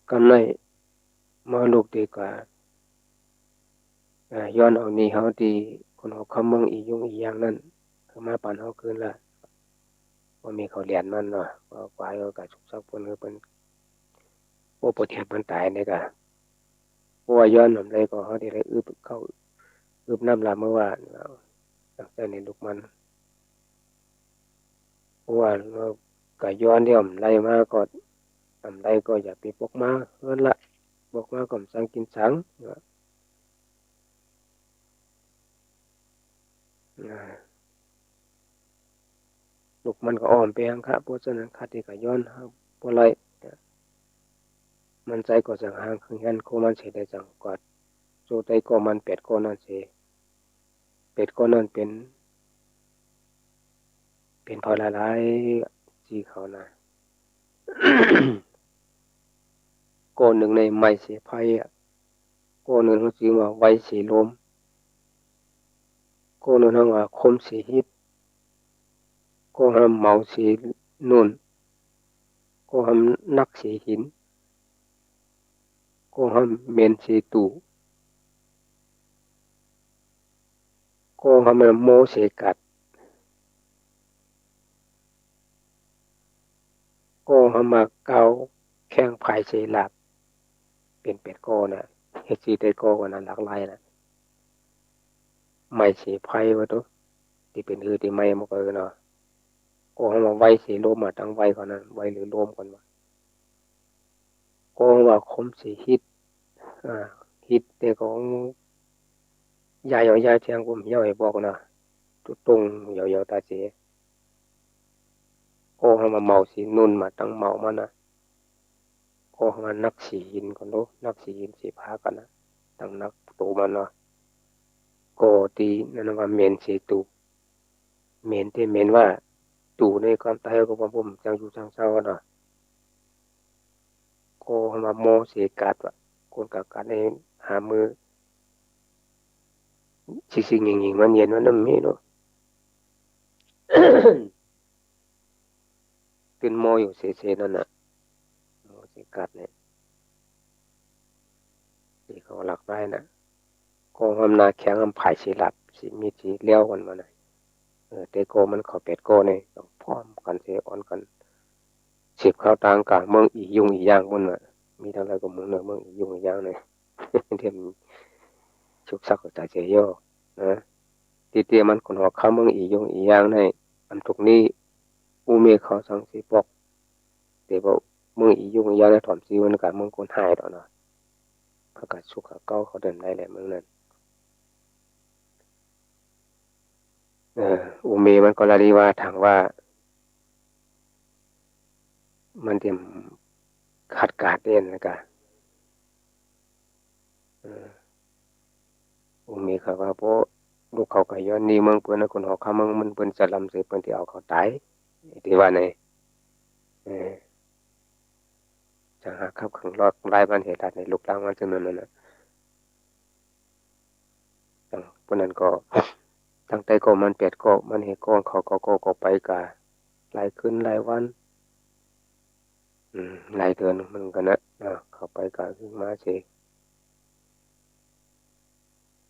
กำไรมาลูกดีกว่าย้อนเอานี้เขาดีคนหอกข้ามึงอียุ่งอีย่างนั่นคือมาปันเขาคืนละว่ามีเขาเรียนมันเนาะว่าควายก็ชุกซักปนคือเป็นโอ้ปวดแขนมันตายเนี่ยก็เพราะว่าย้อนหนุ่มเลยก็เขาได้เลยอึบเข้าอึบน้ำลาเมื่อวานตั้งแต่ในลูกมันเพราะว่าเราก็ย้อนเดี่ยมไล่มาก็ทำไรก็อย่าไปปกมาเฮือนละปกมาก็สังกินสังลูกมันก็อ่อมเปียงครับเพราะฉะนั้นคติก็ย้อนเพราะไรมันใจก็สังหางคืองั้นโคมันเสียได้จังกอดโจไตก็มันเป็ดก็นั่นเสียเป็ดก็นั่นเป็นพอละลายจีเขานะก็หนึ่งในไม้เสียไพ่ก็หนึ่งเขาจีว่าไว้สีลมก็หนึ่งเขาว่าคมสีฮิตก็ห้ามเมาสีนุ่นก็ห้ามนักสีหินก็ห้ามเมนสีตู่ก็ห้ามโมสีกัดก็ห้ามเกาแข้งพายสีหลับเป็นเป็ดก็นะเฮดสีได้ก็วันนั้นหลากหลายนะไม่สีไพ่วะตัวที่เป็นที่ไม่มันก็เนาะก็ห้ามไว้สีลมมาตั้งไว้ก่อนนั้นไว้หรือลมก่อนว่าก็ว่าคมสีฮิตฮิตแต่ของยายเอายายเทียงผมเหี่ยวให้บอกนะตุตรงเหี่ยวตาเสียก็ให้มาเมาสีนุ่นมาตั้งเมามันนะก็ให้มานักสีหินก่อนโนนักสีหินสีพากันนะตั้งนักตูมันเนาะก็ตีนั่นว่าเมนสีตูเมนที่เมนว่าตูในความตายของผมจังอยู่จังเศร้าเนาะก็ให้มาโมสีกัดว่ะคนกับการในหามือสิ่งๆอย่างๆมันเย็นมันน้ำมีเนาะ เป็นโมอยู่เฉยๆนั่นน่ะโมสิกัดเนี่ยที่เขาหลักได้นะกองอำนาจแข็งอำไผ่สีหลับสีมีสีเลี้ยวกันมาหน่อยเตโกมันเขาเป็ดโกเนี่ยต้องพร้อมกันเสียอ่อนกันสิบเข้าต่างกะเมืองอียุงอีย่างบนน่ะมีทั้งไรก็เมืองเนอะเมืองอียุงอีย่างเนี่ยเทียมชุกซักกับใจเสียโยนะตีเตียมันคนหัวเข้าเมืองอียุงอีย่างในอันทุกนี้อูเมเขาสังสีปอกแต่ว่าเมืองอียุงอีย่างในถอมซีมันกับเมืองคนหายต่อเนาะเขากัดชุกเขาเก้าเขาเดินได้แหละเมืองนั้นอูเมมันก็ละดีว่าทางว่ามันเตรียมขัดกาดเด่นนะกะอูเมเขาว่าโป ลูกเขาก็ย้อนนี่เมืองเปิ้นนะคนหอกเขาเมืองมันเปิ้นจะลำเสเปิ้นที่เอาเขาตายที่ว่าไหนเออจังหาขับขังรอดลายมันเหตุในลูกหลางมันจึงนั้นน่ะจังเปิ้นนั้นก็ตั้งแต่ก็มันเป็ดก็มันเฮ็ดก็เขาก็ไปกะหลายคืนหลายวันหลายเดือนมันก็นะเขาไปกะขึ้นมาสิ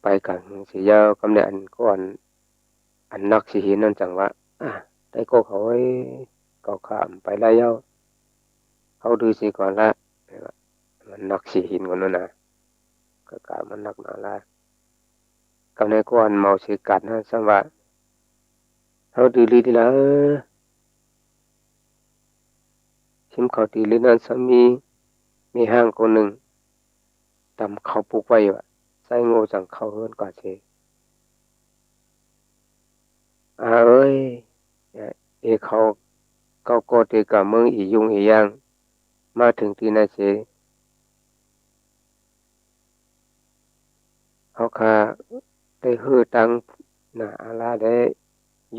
ไปกะสิยาวกำเนิดอันก่อนอันนักสิเห็นนั่นจังว่าได้ก็เขาไว้ก็ข้ามไปแล้ว เขาดูสิก่อนละมันนักสิหินก่อนนั่นนะก็กะมันนักหนาละกับในก้อนเมาสิกัดนะสังว่าเขาดูลีดีละชิมเขาดีลีนั้นสามีห้างคนหนึ่งตำเขาปลูกไว้ว่ะใส่งูจังเขาเฮิรนก่อนสิเอ้ยเขาโกติกับเมืองอียุงอีย่างมาถึงที่นั่นสิเขาคาได้ฮือตังหนาอาลาได้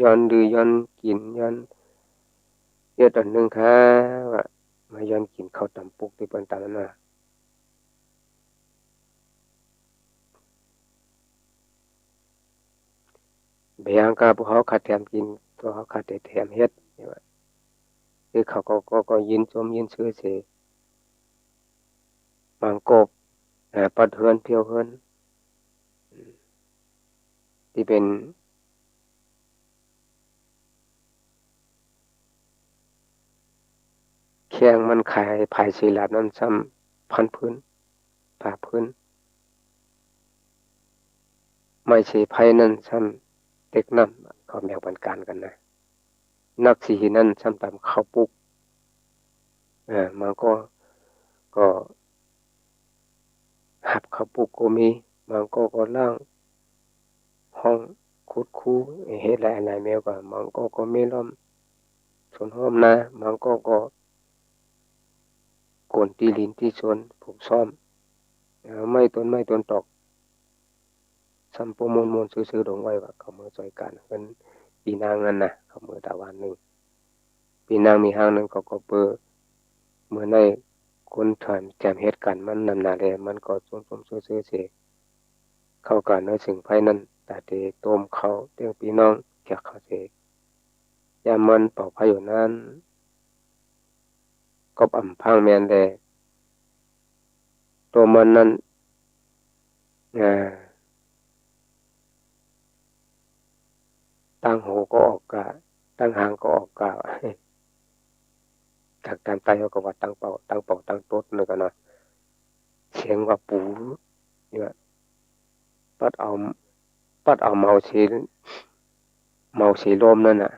ย้อนดูย้อนกินย้อนเยอะตอนหนึ่งค่ะว่ามาย้อนกินข้าวตำปุกที่เปิ้นตำนั่นน่ะเบียงกาพวกเขาขัดแถมกินตัวเขาขัดแถมเฮ็ดนี่ว่าคือเขาก็ยินชมยินชื่อเสบางกบปัดเฮือนเพียวเฮือนที่เป็นแข้งมันขายภายศิลานั้นซ้ำพันพื้นผ่าพื้นไม่ใช่ไผนั้นซ้ำเด็กน้ำเขาแมวบันการกันนะนักสิหินั้นซ้ำตามเขาปลูกมันก็หับเขาปลูกก็มีมันก็ล่างห้องขุดคูเฮ็ดหลายๆแมวก็มันก็มีล้อมสวนหอมนะมันก็โกนตีลินที่สวนผูกซ้อมไม้ต้นตอกซ้ำโปรมนซื่อๆดงไว้ว่าเขามือจอยกันเพิ่นปีนางนั่นน่ะเขามือตะวันหนึงปีนางมีห้างหนึงก็เปิดเมื่อในคนถอนแจมเฮ็ดกันมันนำหน้าแลมันก็สมๆซื่อๆสิเข้ากันในสิ่งภายนั้นตาเตต้มเขาเตียงพี่น้องแกกเขาสิยามมันเป่าพาอยู่นั้นก็อำพังแม่นแลตัวมันนั้นอ่าตั้งหูก็ออกกะตั้งหางก็ออกกะจากตามไตเขาก็ว่าตั้งโต๊ดนึกกันเนาะเสียงว่าปูเนี่ยปัดเอาเมาสีลมนั่นน่ะ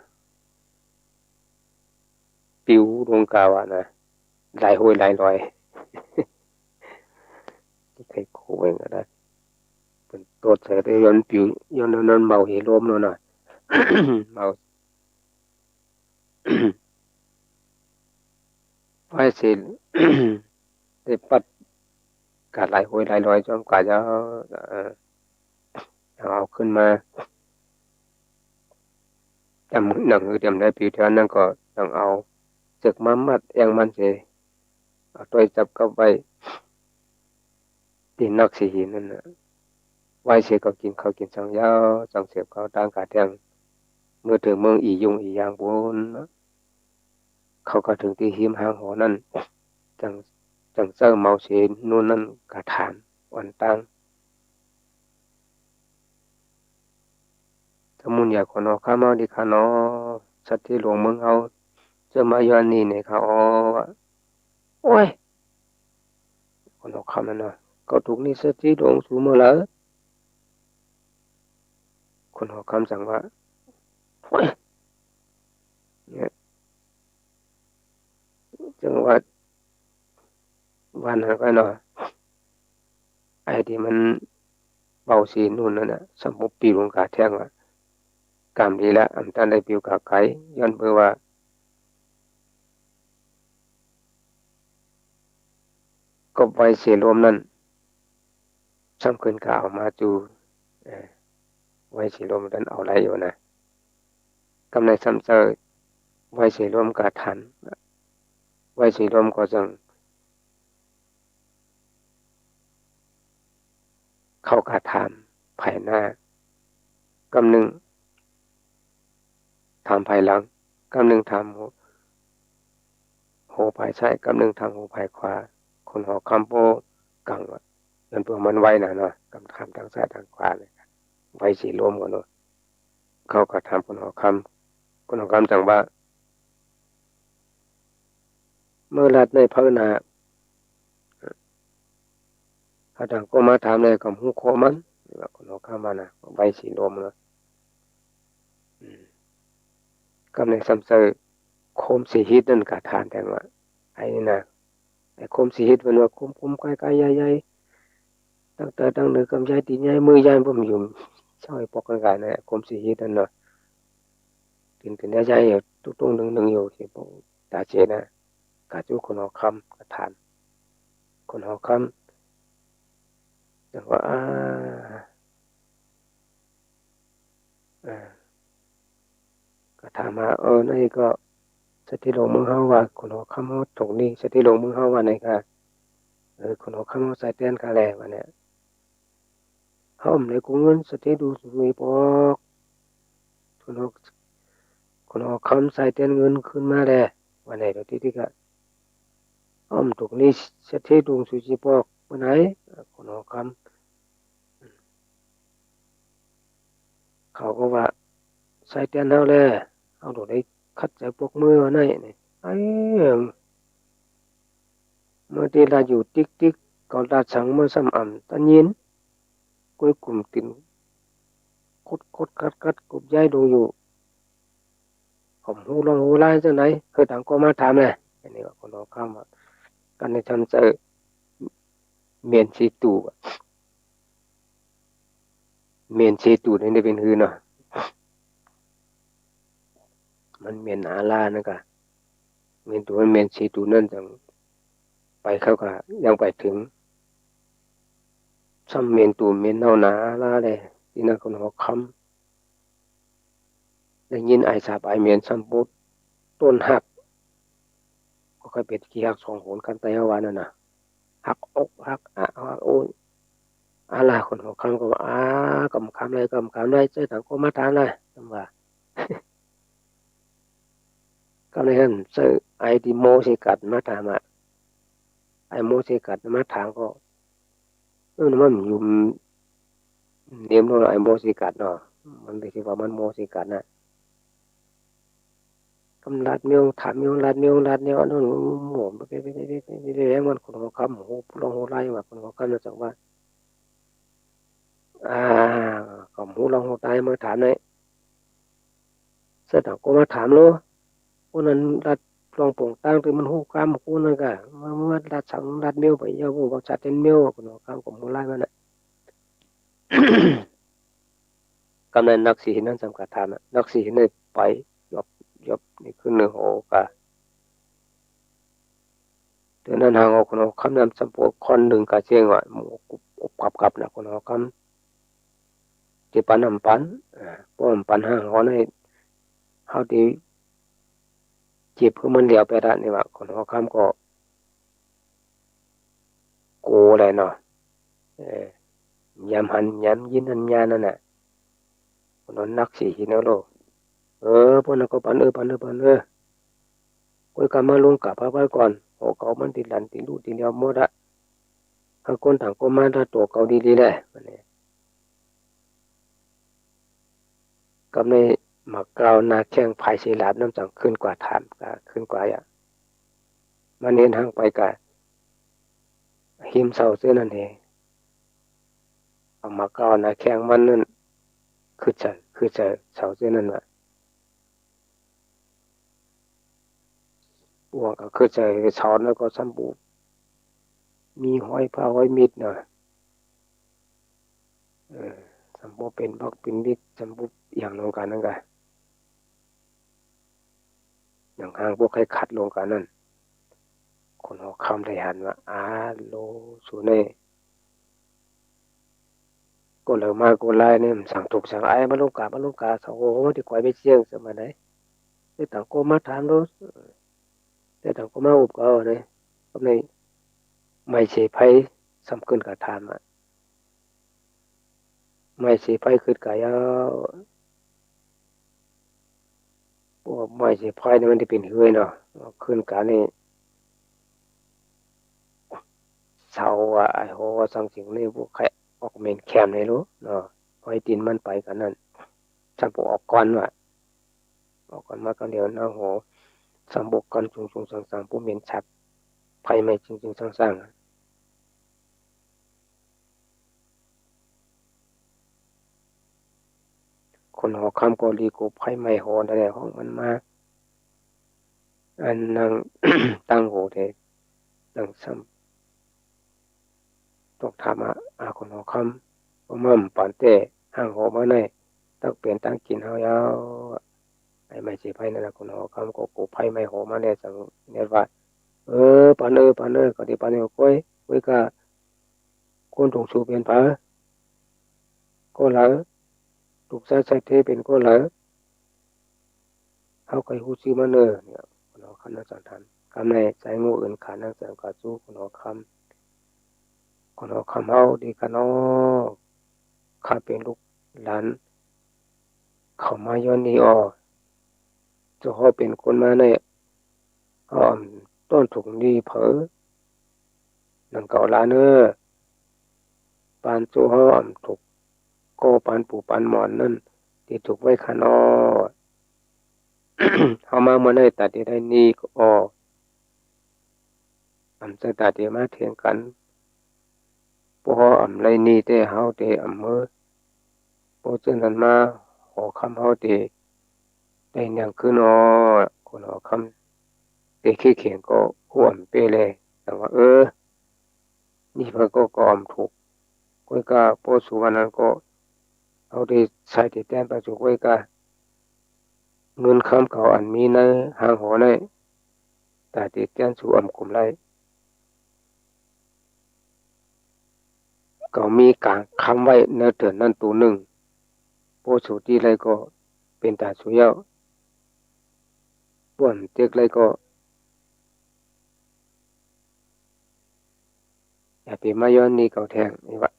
ปิวลงกาวอ่ะนะหลายห้วยหลายลอยที่เคยขู่เองก็ได้เป็นตัวเสือได้ย้อนปิวย้อนนั้นเมาเหลมนั่นน่ะเมาไว้สิได้ปัดกาดหลายห้วยหลายลอยจนกว่าจะเอาขึ้นมาจำหนังจำได้ปิวเท่านั้นก็ต้องเอาจึกมามัดเองมันสิเอาตัวจับกับไว้ที่นักสิหินนั่นน่ะไว้เสียก็กินเขาวกินสังยาวสังเสียบเขาต่างกาแทงเมื่อถึงเมืองอียุงอียางบนเขาก็ถึงที่หิมหางหอนั่นจังเจ้าเมาเสนนู่นนั่นกระถานวันตั้งถ้ามุนอยากคนออกข้ามาดีขานาะสัตว์ที่หลวงเมืองเฮาจะมาย้อนนี่เนี่ยเขาโอ้ยคนออกคำนั้นนะก็ถูกนี่สัตว์ที่หลวงสูงมาแล้วคนออกคำสั่งว่าโอ้ยเนี่ยจังหวัดวันนั้นก็เนาะไอ้ที่มันเบาสีนู่นนั่นน่ะสมมุติปีลงกาแท่งว่ากามดีละอันตันได้ปิวกาไกย้อนเพื่อว่าก็ไว้เสียรวมนั่นซ้ำเกินกาเอามาจูเออ ไว้สีลมดันเอาไรอยู่นะกำในซ้ำเจอไว้สีลมกะทันไว้สีลมก็จังเข้ากะทำภายหน้ากำหนึ่งทำภายหลังกำหนึ่งทำโหภายซ้ายกำหนึ่งทำโหภายขวาคนหอคำโปกังว่าเงินเพื่อมันไว้นะเนาะกำคำทางซ้ายทางขวาเลยไว้สีลมกันเนาะเข้ากะทำคนหอคำคนหอคำจังว่าเมื่อรัดในพระนาถ้าดังก็มาถามเลยกับหูโคมันว่าคนหอคำมานะไว้สีลมเนาะกำในซ้ำเจอโคมสีฮิตนั่นกะทานแต่ว่าไอ้นี่นะไอ้โคมสีฮิตมันว่าโคมใกล้ๆใหญ่ๆตั้งแต่ตั้งเนื้อกำใหญ่ตีนใหญ่มือใหญ่ผมอยู่ช่อยปอกกันกันนะโคมสีฮิตนั่นเนาะตีนใหญ่ๆอยู่ตุ้งๆนึงๆอยู่ที่ผมตาเจนะกะจูคนหอคำกะทานคนหอคำแต่ว่าก็ถามมานี่ก็สถิโลมึงเฮาว่าคนหอคำเฮาตรงนี้สถิโลมึงเฮาว่าไหนค่ะคนหอคำเฮาใส่เต้นกะแลว่าเนี่ยเฮาในกูเงินสถิดูสุยปอกคนหอคนหอคำใส่เต้นเงินขึ้นมาแลว่าไหนเดี๋ยวที่ก็ตรงนี้สถิดูสุจิปอกว่าไหนคนหอคำเขาก็ว่าใส่เต้นเฮาแลเอาโดดได้คัดใจพวกมือว่าไหนนี่ไอ้เมื่อที่เราอยู่ติ๊กก็ราชังเมื่อซ้ำอ่ำตันยินกุ้ยกลุ่มตินคดกัดกุบย้ายดูอยู่ผมหูลองหูไล่จังไหนคือต่างก็มาถามเลยอันนี้ก็คนเราข้ามว่ากันในทำเจอเมียนชีตูเมียนชีตูนี่ได้เป็นหือเนาะมันเมียนอาลานะกะเมียนตัวเมียนชีตูนั่นจังไปเข้ากะยังไปถึงซ้ำเมียนตูเมียนเน่าหนาอาลาเลยที่นั่นคนเราคำได้ยินไอสาบไอเมียนซ้ำปุดต้นหักก็ค่อยเป็นกี่หักสองโหนกันไตเอาวันนั่นน่ะหักอกหักหักโอนอาลาคนหัวคำก็ว่ากำคำเลยกำคำเลยเจ้าต่างก็มาทานเลยจำว่าก็เลยนั่นเจอไอที่โมสิกัดมาถามอ่ะไอโมสิกัดมาถามก็มันอยู่เนียมโน่นไอโมสิกัดเนาะมันไม่ใช่ว่ามันโมสิกัดนะกำลัดเมียวถามเมียวลัดเมียวนั่นหมูไปแล้วมันคนหัวคำหูลองหูไล่ว่าคนหัวคำจะจังว่าอ่าก็หูลองหูตายมาถามเลยเสร็จแล้วก็มาถามโลคนนั้นรัดลองโป่งตั้งที่มันหูกามคูนั่นก็มารัดสังรัดเมียวไปเยอะพวกบอกจัดเป็นเมียวคนหัวคำกับหูไล่มันน่ะ กำนันนักสีนั่นสำคัญทานนักสีในไปยบนี่คือเนื้อโอกะเดี๋ยวนั้นหางอคนเอาคำนำสมบูรณ์คนหนึ่งกะเชียงว่าหมูกับนะคนเอาคำที่ปันนำปันป้อมปันห้างเขาในเขาที่จีบเพื่อมันเดียวไปได้นี่ว่าคนเอาคำก็โกเลยเนาะยำหันยำยินหันยานั่นน่ะคนนั้นนักสีเนาะโลพวกนั้นก็ปันคุยกันมาลงกับพระไว้ก่อนโอ้เขามันติดหลันติดลูกติดเดียวหมดอะถ้าคนต่างก็มาถ้าตัวเขาดีๆแหละก็ไม่หมักกราวนาแข้งภายศีลาบน้ำจังขึ้นกว่าฐานก็ขึ้นกว่าอ่ะมันเน้นทางไปกับหิมเสาเสื้อนั่นเองเอาหมักกราวนาแข้งมันนั่นคือจะเสาเสื้อนั่นว่ะพวกก็คือจะสอนแล้วก็สมบูรณ์มีห้อยผ้าห้อยมิดเนาะสมบูรณ์เป็นบักเป็นมิดสมบูรณ์อย่างลงกันนั่นกันอย่างห่างพวกให้ขัดลงกันนั่นคนหัวคำได้หันว่าอาโลสุเน่ ก็เหลือมาก็ไล่เนี่ยสั่งถูกสั่งไอ้มาลงกาสาวโอ้ที่ก่อยไปเสี่ยงสมัยไหนที่ต่างก็มาถามรู้แต่ต่างก็มาอุบก็เนี่ยก็ในไม่ใช่ไพ่สำคัญกับถามอ่ะไม่ใช่ไพ่คือกายพวกไม่ใช่ไพ่เนี่ยมันจะเป็นเฮือยเนาะขึ้นการนี่เสาอ่ะไอ้โหสังสิงนี่พวกใครออกเมนแคมในรู้เนาะพอยตีนมันไปกันนั่นสังปออกก่อนว่ะออกก่อนมากันเดียวนะโหสังบกกันสูงสังผู้เมนชัดไพ่ไม่จริงสร้างคนหอคำก็รีกูไพ่ไม่หออะไรห้องมันมาอันนั่ง ตั้งโหเทตั้งซ้ำตกถามคนหอคำว่ามั่มปานเต้ห้างหอมาในตั้งเปลี่ยนตั้งกินเฮายาวไอ้ไม่ใช่ไพ่นั่นนะคนหอคำก็กูไพ่ไม่หอมาในสังเนี่ยว่าปานก็ที่ปานเนี่ยก้อยก็คนถูกสูบเป็นผาก็เหลอถูกใส่เทเป็นก็เหลอเฮาเคยฮู้ชื่อมันเนี่ยคนหอคำนั่นสันทันคำในใจงูอื่นขานั่งเสริมกาสู้คนหอคำคนหอคำเฮาดีกันเนาะข้าเป็นลูกหลานเขามาย้อนนี้จะเขาเป็นคนมาในอ้อมต้นถุงดีเผอนังเก่าลาเนอปานจูเขาอ้อมถูกก็ปานปู่ปานหมอนนั่นที่ถูกไว้ขานอ เขามาเมื่อในตัดที่ได้นี่ก็จะตัดที่มาเถียงกันพอไรนี่เตเฮาเตมือพอเจอนั้นมาหอคำเฮาเตได้ยังคือนคนหอคำเตขี้เขียนก็ห่วมเปเลยแต่ว่านี่มันก็กอมถูกก้อยกาโพสุวรรณก็เอาได้ใส่ที่แต้มประจุก้อยกาเงินคำเขาอันมีในหางหอในแต่ที่แต้มสู่กลุ่มไรก็มีการคำไว้ในเตือนนั่นตัวหนึ่งโพสุที่ไรก็เป็นตาสุยาป่วนเต็กไรก็อย่าไปมาย้อนนี่เขาแทงนี่วะ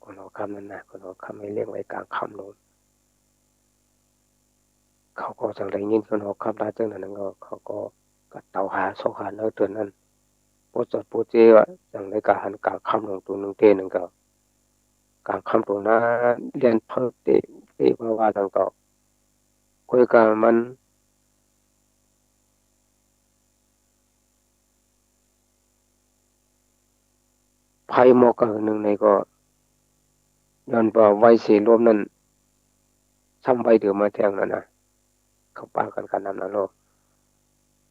คนหอคำนั่นนะคนหอคำให้เลี้ยงไว้กลางคำลงเขาก็จังไรยินคนหอคำลาจังนั้นเขาก็กัดเต่าหาโซหาแล้วเตือนนั้นโพสต์โพเจวะจังไรกาหันกลางคำลงตัวหนึ่งเทหนึ่งก็กลางคำตัวนั้นเรียนเพิ่มเตะว่าทางก็คุยกันมันภัยหมอกกันหนึ่งในก็ย้อนว่าไว้เสียรวมนั้นซ้ำไว้เดือมาแทงนั่นนะเขาปากันนำนะโลก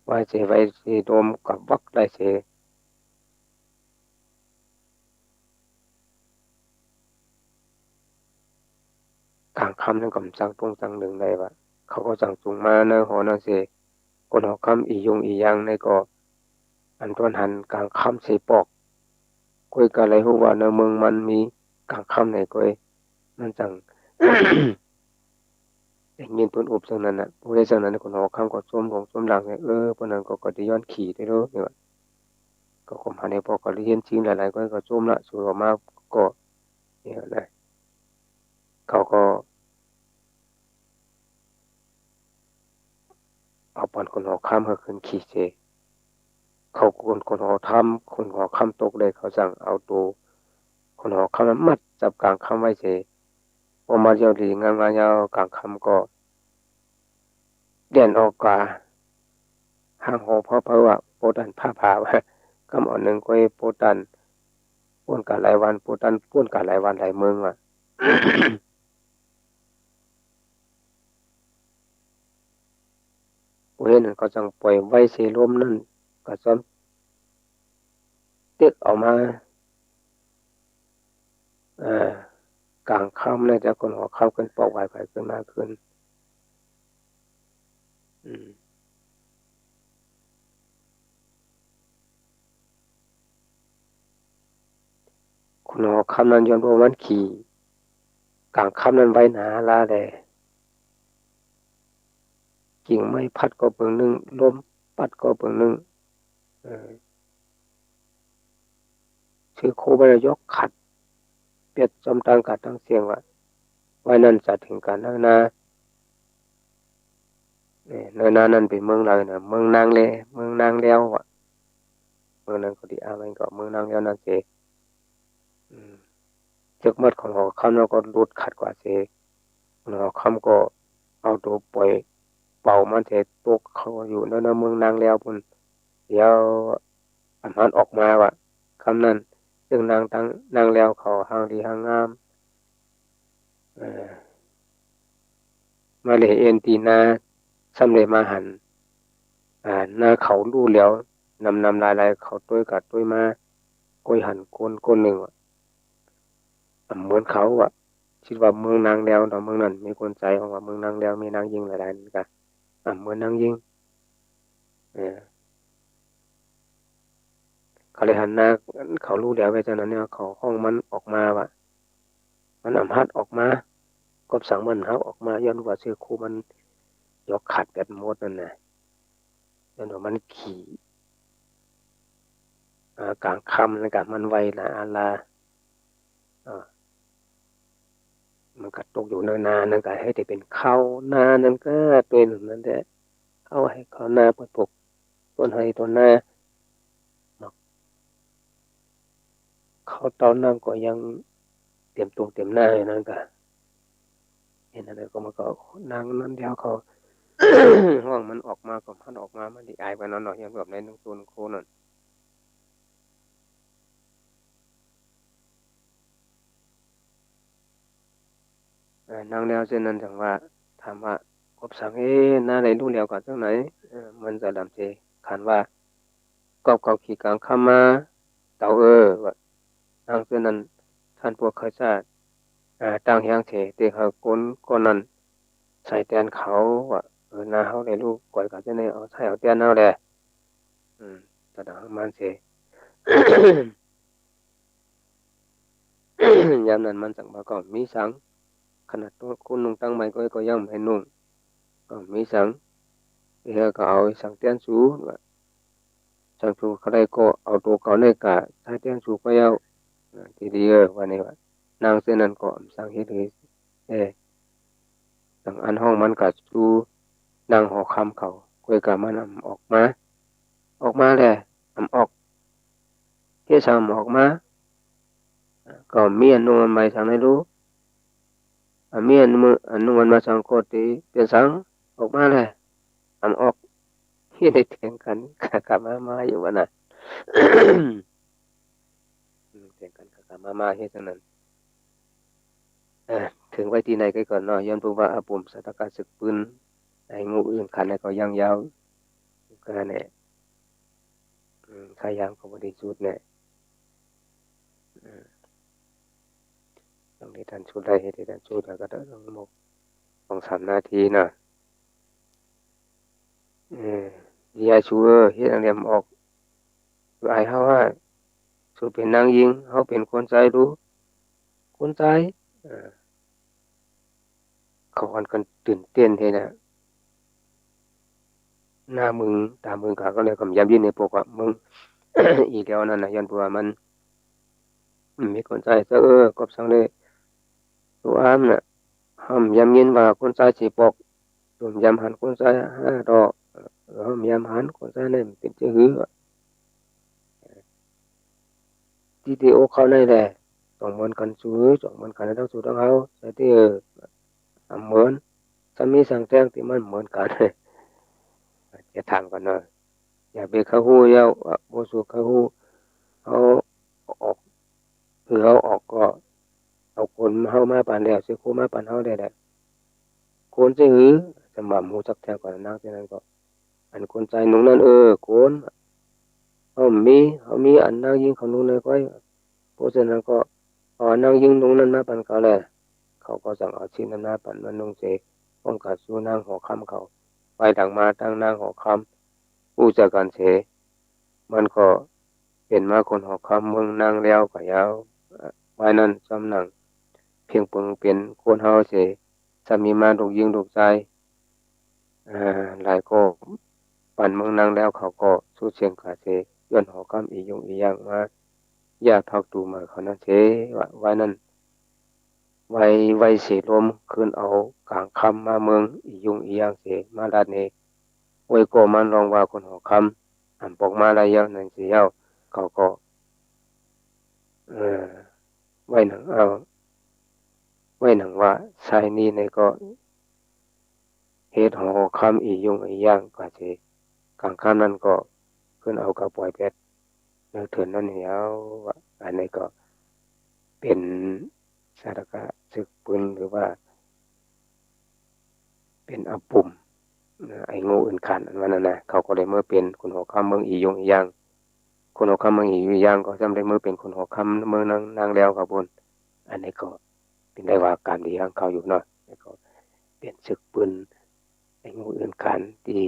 ไว้เสียไว้เสียรวมกับวักได้เสียกลางคำนั้นก็สั่งตรงสั่งหนึ่งได้ว่าเขาก็สั่งจุงมาเนอหอนั่นเสียคนหอคำอียงอียังในก็อันทวนหันกลางคำเสียปอกคุยกันอะไรหัวาในเมืองมันมีกลางคำไหนก็มันจัง อย่างเงี้ยต้นอุบสังนั้นนะผู้ใดสังนั้นคนหอคำก็ส้มของส้มหลังเนี่ยปนันก็ได้ย้อนขี่ได้รู้เนี่ยก็คมหาในพอก็เรียนจริงหลายๆก็ส้มละสู่ออกมาก็เนี่ยนะเขาก็เอาปอนคนหอคำเขาขึ้นขี่เจเขาคนหอทำคนหอคำตกเลยเขาสั่งเอาตัวคนหอคำมัดจับกลางคำไว้เจพอมาเยาวดีงานยาวกลางคำก็เด่นออกกว่าห้างหอเพราะว่าโปดันผ้าผ่าว่าคำอ่อนหนึ่งก็โปดันป้วนกันหลายวันโปดันป้วนกันหลายวันหลายเมืองว่ะ ผู้เห็นนั่นก็จังปล่อยไว้เสลมนั่นก็ซ้ำเต็กออกมาเอ่อกลางค่ำเลยแต่คนหัวค่ำขึ้นปอกไหวไปขึ้นมาขึ้นอืมคนหัวค่ำนั้นย้อนว่ามันขี่ กลางค่ำนั้นไว้หนาลาแลกิ่งไม้พัดก็เบิ่งหนึ่งลมปัดก็เบิ่งหนึ่งชื่อโคบรยกขัดเปียดจอมตังกัดตั้งเสียงว่าไว้นั่นจะถึงกันนาเนินนานั่นเป็นเมืองอะไรนะเมืองนางเลเมืองนางแล้วอ่ะเมืองนั้นก็ดีมันก็เมืองนางแล้วนั่นเองจึกมัดของหอคำเราก็รุดขัดกว่าเสหอคำก็เอาตัวปล่อยเป่ามันเสตกเขาอยู่ในเมืองนางแล้วพุ่นเดี๋ยวอันนั้นออกมาว่ะคำนั้นซึ่งนางแล้วเขาหางดีหางงามมาเลยเอ็นตีนาสำเร็จมาหันหน้าเขาลู่แล้วนำลายเขาต้วยกัดต้วยมาก้อยหันคนหนึ่งเหมือนเขาคิดว่าเมืองนางแล้วเมืองนั้นมีคนใจของว่าเมืองนางแล้วมีนางยิงหลายๆนี่กันเหมือนนางยิงเขาเลยหันหน้าเขาลู่แล้วไปจากนั้นเนี่ยเขาห้องมันออกมาว่ะมันอำหัดออกมากบสังมันเขาออกมาย้อนว่าเสื้อคู่มันยกขัดแบบมดนั่นน่ะย้อนว่ามันขี่กลางค่ำนะกะมันไวนะอาลามันก็ตกอยู่นานนั่นก็ให้แต่เป็นข้าวนานั่นก็ตัวหนึ่งนั่นแหละเอาให้ข้าวนาเปิดปกต้นให้ต้นนาเขาตอนนั้นก็ยังเตรียมหน้าอยู่นั่นก็เห็นอะไรก็มาก็นางนั้นเดียวเขา ห้องมันออกมาก็พันออกมามันดีอายไปนอนหน่อยยังแบบในนึงตัวนึงโคนั่นนางแล้วเช่นนั้นจังว่าถามว่ากบสังหน้าไหนรู้แล้วก่อนจังไหนมันจะดำเจขันว่ากอบเกาขี่กลางข้ามาเต่าว่านางเช่นนั้นท่านพวกข้าชาติต่างเฮียงเถเตะเขาก้นนั้นใส่แตนเขาว่านาเขาในลูกก่อยกันจะในเอาใส่เอาแตนเอาแหละแต่ดังมันเส ยามนั้นมันสั่งมาก่อนมีสังขนาดตัวคุณนุ่งตั้งใหม่ก็ยังไม่นุ่งก็มีสังเฮียก็เอาสังเตียนสูสังสูเขาได้ก็เอาตัวเขาในกะใช้เตียนสูก็ยาวทีเดียววันนี้ว่านางเส้นนั้นก็สังเฮ็ดเลยสังอันห้องมันกัดสูนางหอคำเขาคุยกับมันออกมาแหละออกเฮ็ดสังออกมาก็เมียนุ่มใหม่สังให้รู้เมียนุ่มมาสังโคตีเป็นสังออกมาเลยออกที่ได้แข่งกันกับมาอยู่วันน่ะแข่งกันกับมาเฮ็ดจังนั้นถึงไว้ที่ไหนก็ก่อนเนาะย้อนพูดว่าอาปุ่มสถานการณ์ศึกปืนไอ้งูอื่นคันก็ยังยาวก็แน่ขายางก็บ่ได้สุดแน่ต้องได้ทันชุดได้ให้ได้ทันชุดแล้วก็ต้องหมก2-3 นาทีน่ะยาชูเฮ็ดอันเดียมออกคืออายเฮาว่าสูเป็นนางยิงเฮาเป็นคนใจรู้คนใจเขาค่อนกันตื่นเต้นเฮ็ดน่ะหน้ามึงตามึงก็เลยกำยำยินในปกว่ามึง อีแล้วนั่นน่ะย้อนเพราะว่ามันมีคนใจซะกบสังเลยตัวอามน่ะห้ามยำยินว่าคนใจสิปกตุ่มยำหันคนใจ5 ดอกห้ามยำหันคนใจนั่นเป็นจะหือที่ที่โอเขาในแหละต้องเหมือนกันสู้ต้องเหมือนกันทั้งสู้ทั้งเฮาใช่ที่เหมือนถ้ามีสั่งแจ้งที่มันเหมือนกันจะทางกันเนาะอย่าไปเข้าหู้ยาวโมสุเข้าหู้เขาออกคือเขาออกก็เอาคนเฮามาปานแล้วสิโคมาปานเฮาได้แหละคนสิหือสำหรับหูจักแท้ก่อนนางที่นั้นก็อันคนใจหนุ่งนั้นคนเขามีอันนางยิงเขานุ่งเลยก้อยเพราะฉะนั้นก็นางยิงนุ่งนั้นมาปานเขาแหละเขาก็สั่งเอาชิ้นนั้นมาปานมันนุ่งเสป้องกันสู้นางหัวค่ำเขาไปดังมาตั้งนางหัวค่ำผู้จัดการเสมันก็เป็นมาคนหัวค่ำเมืองนางแล้วก็ยาวไว้นั้นจำหนัง เพียงเปิงเป็นคนเฮาเสสามีมาลูกยิงลูกชายหลายก็ปั่นเมืองนางแล้วเขาก็สู้เชียงขาเสย้อนหอกำอียงอีย่างมาอยากทักตูมาเขานั้นเสว่าไว้นั้นไว้เสลมขึ้นเอากลางคำมาเมืองอียุงอีย่างเสมาลาดเนไว้ก็มันรองว่าคนหอคำอันปอกมาลายาวนั่นเสียวเขาก็เออไว้หนังเอาไว้หนังว่าชายนี้ในก็เฮ็ดหอคำอียุงอีย่างก็เสกลางคำนั้นก็ขึ้นเอากระปล่อยเป็ดเนื้อเถื่อนนั่นเหี่ยวว่าอันนี้ก็เป็นสารกะศึกปืนหรือว่าเป็นอาปุ่มไอ้งูอื่นขันอันนั้นนะเขาก็เลยเมื่อเป็นคนหัวค่ำเมืองอียงอีย่างคนหัวค่ำเมืองอียงอีย่างก็จำได้เมื่อเป็นคนหัวค่ำเมืองนางแล้วครับบนอันนี้ก็เป็นได้ว่าการดีของเขาอยู่เนาะแล้วก็เป็นศึกปืนไอ้งูอื่นขันที่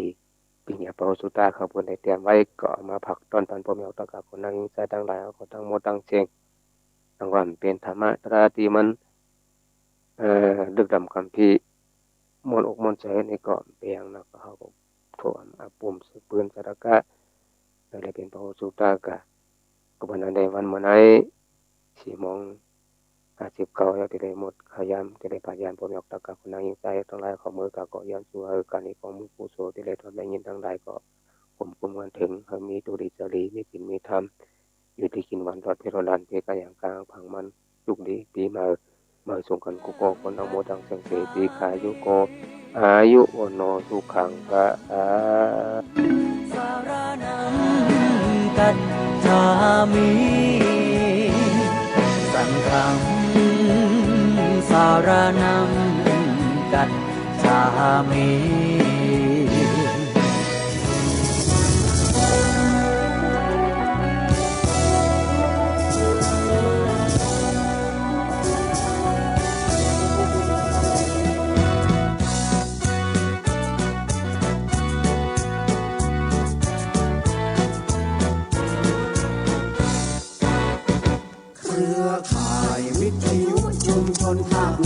ปิญญาเปาสุตาเขาบนได้เตรียมไว้ก็เอามาผักตอนปันพ่อแม่ตะกะคนนั่งใจตั้งหลายเขาตั้งโมตั้งเสียงทั้งวันเป็นธรรมะตราตีมันดึกดำคำพี่มนอกมนใจนี่ก็เปียงนะก็เขาก็โถมอาปุ่มสืบปืนสารกะเลยเป็นพระสุตากะก็บันไดวันเมื่อไหร่4 โมง 59แล้วที่ได้หมดขยามที่ได้พยานพมยกตะกะคนนางยิงใจทั้งหลายขอมือกะก็ย้อนสู่การนี้ของมุขผู้โสที่ได้ทำได้ยินทั้งหลายก็ผมกุมกันถึงมีตุริจารีมีกินมีธรรมอยู่ที่กินวันรอดเพโรลันเพกะอย่างกลางพังมันยุกดีปีมาส่งกันกุโกคนนโมตังเสงเสตีขายุโกอายุวโนสุขังกะสารนังกัจฉามิสังฆังสารนังกัจฉามิ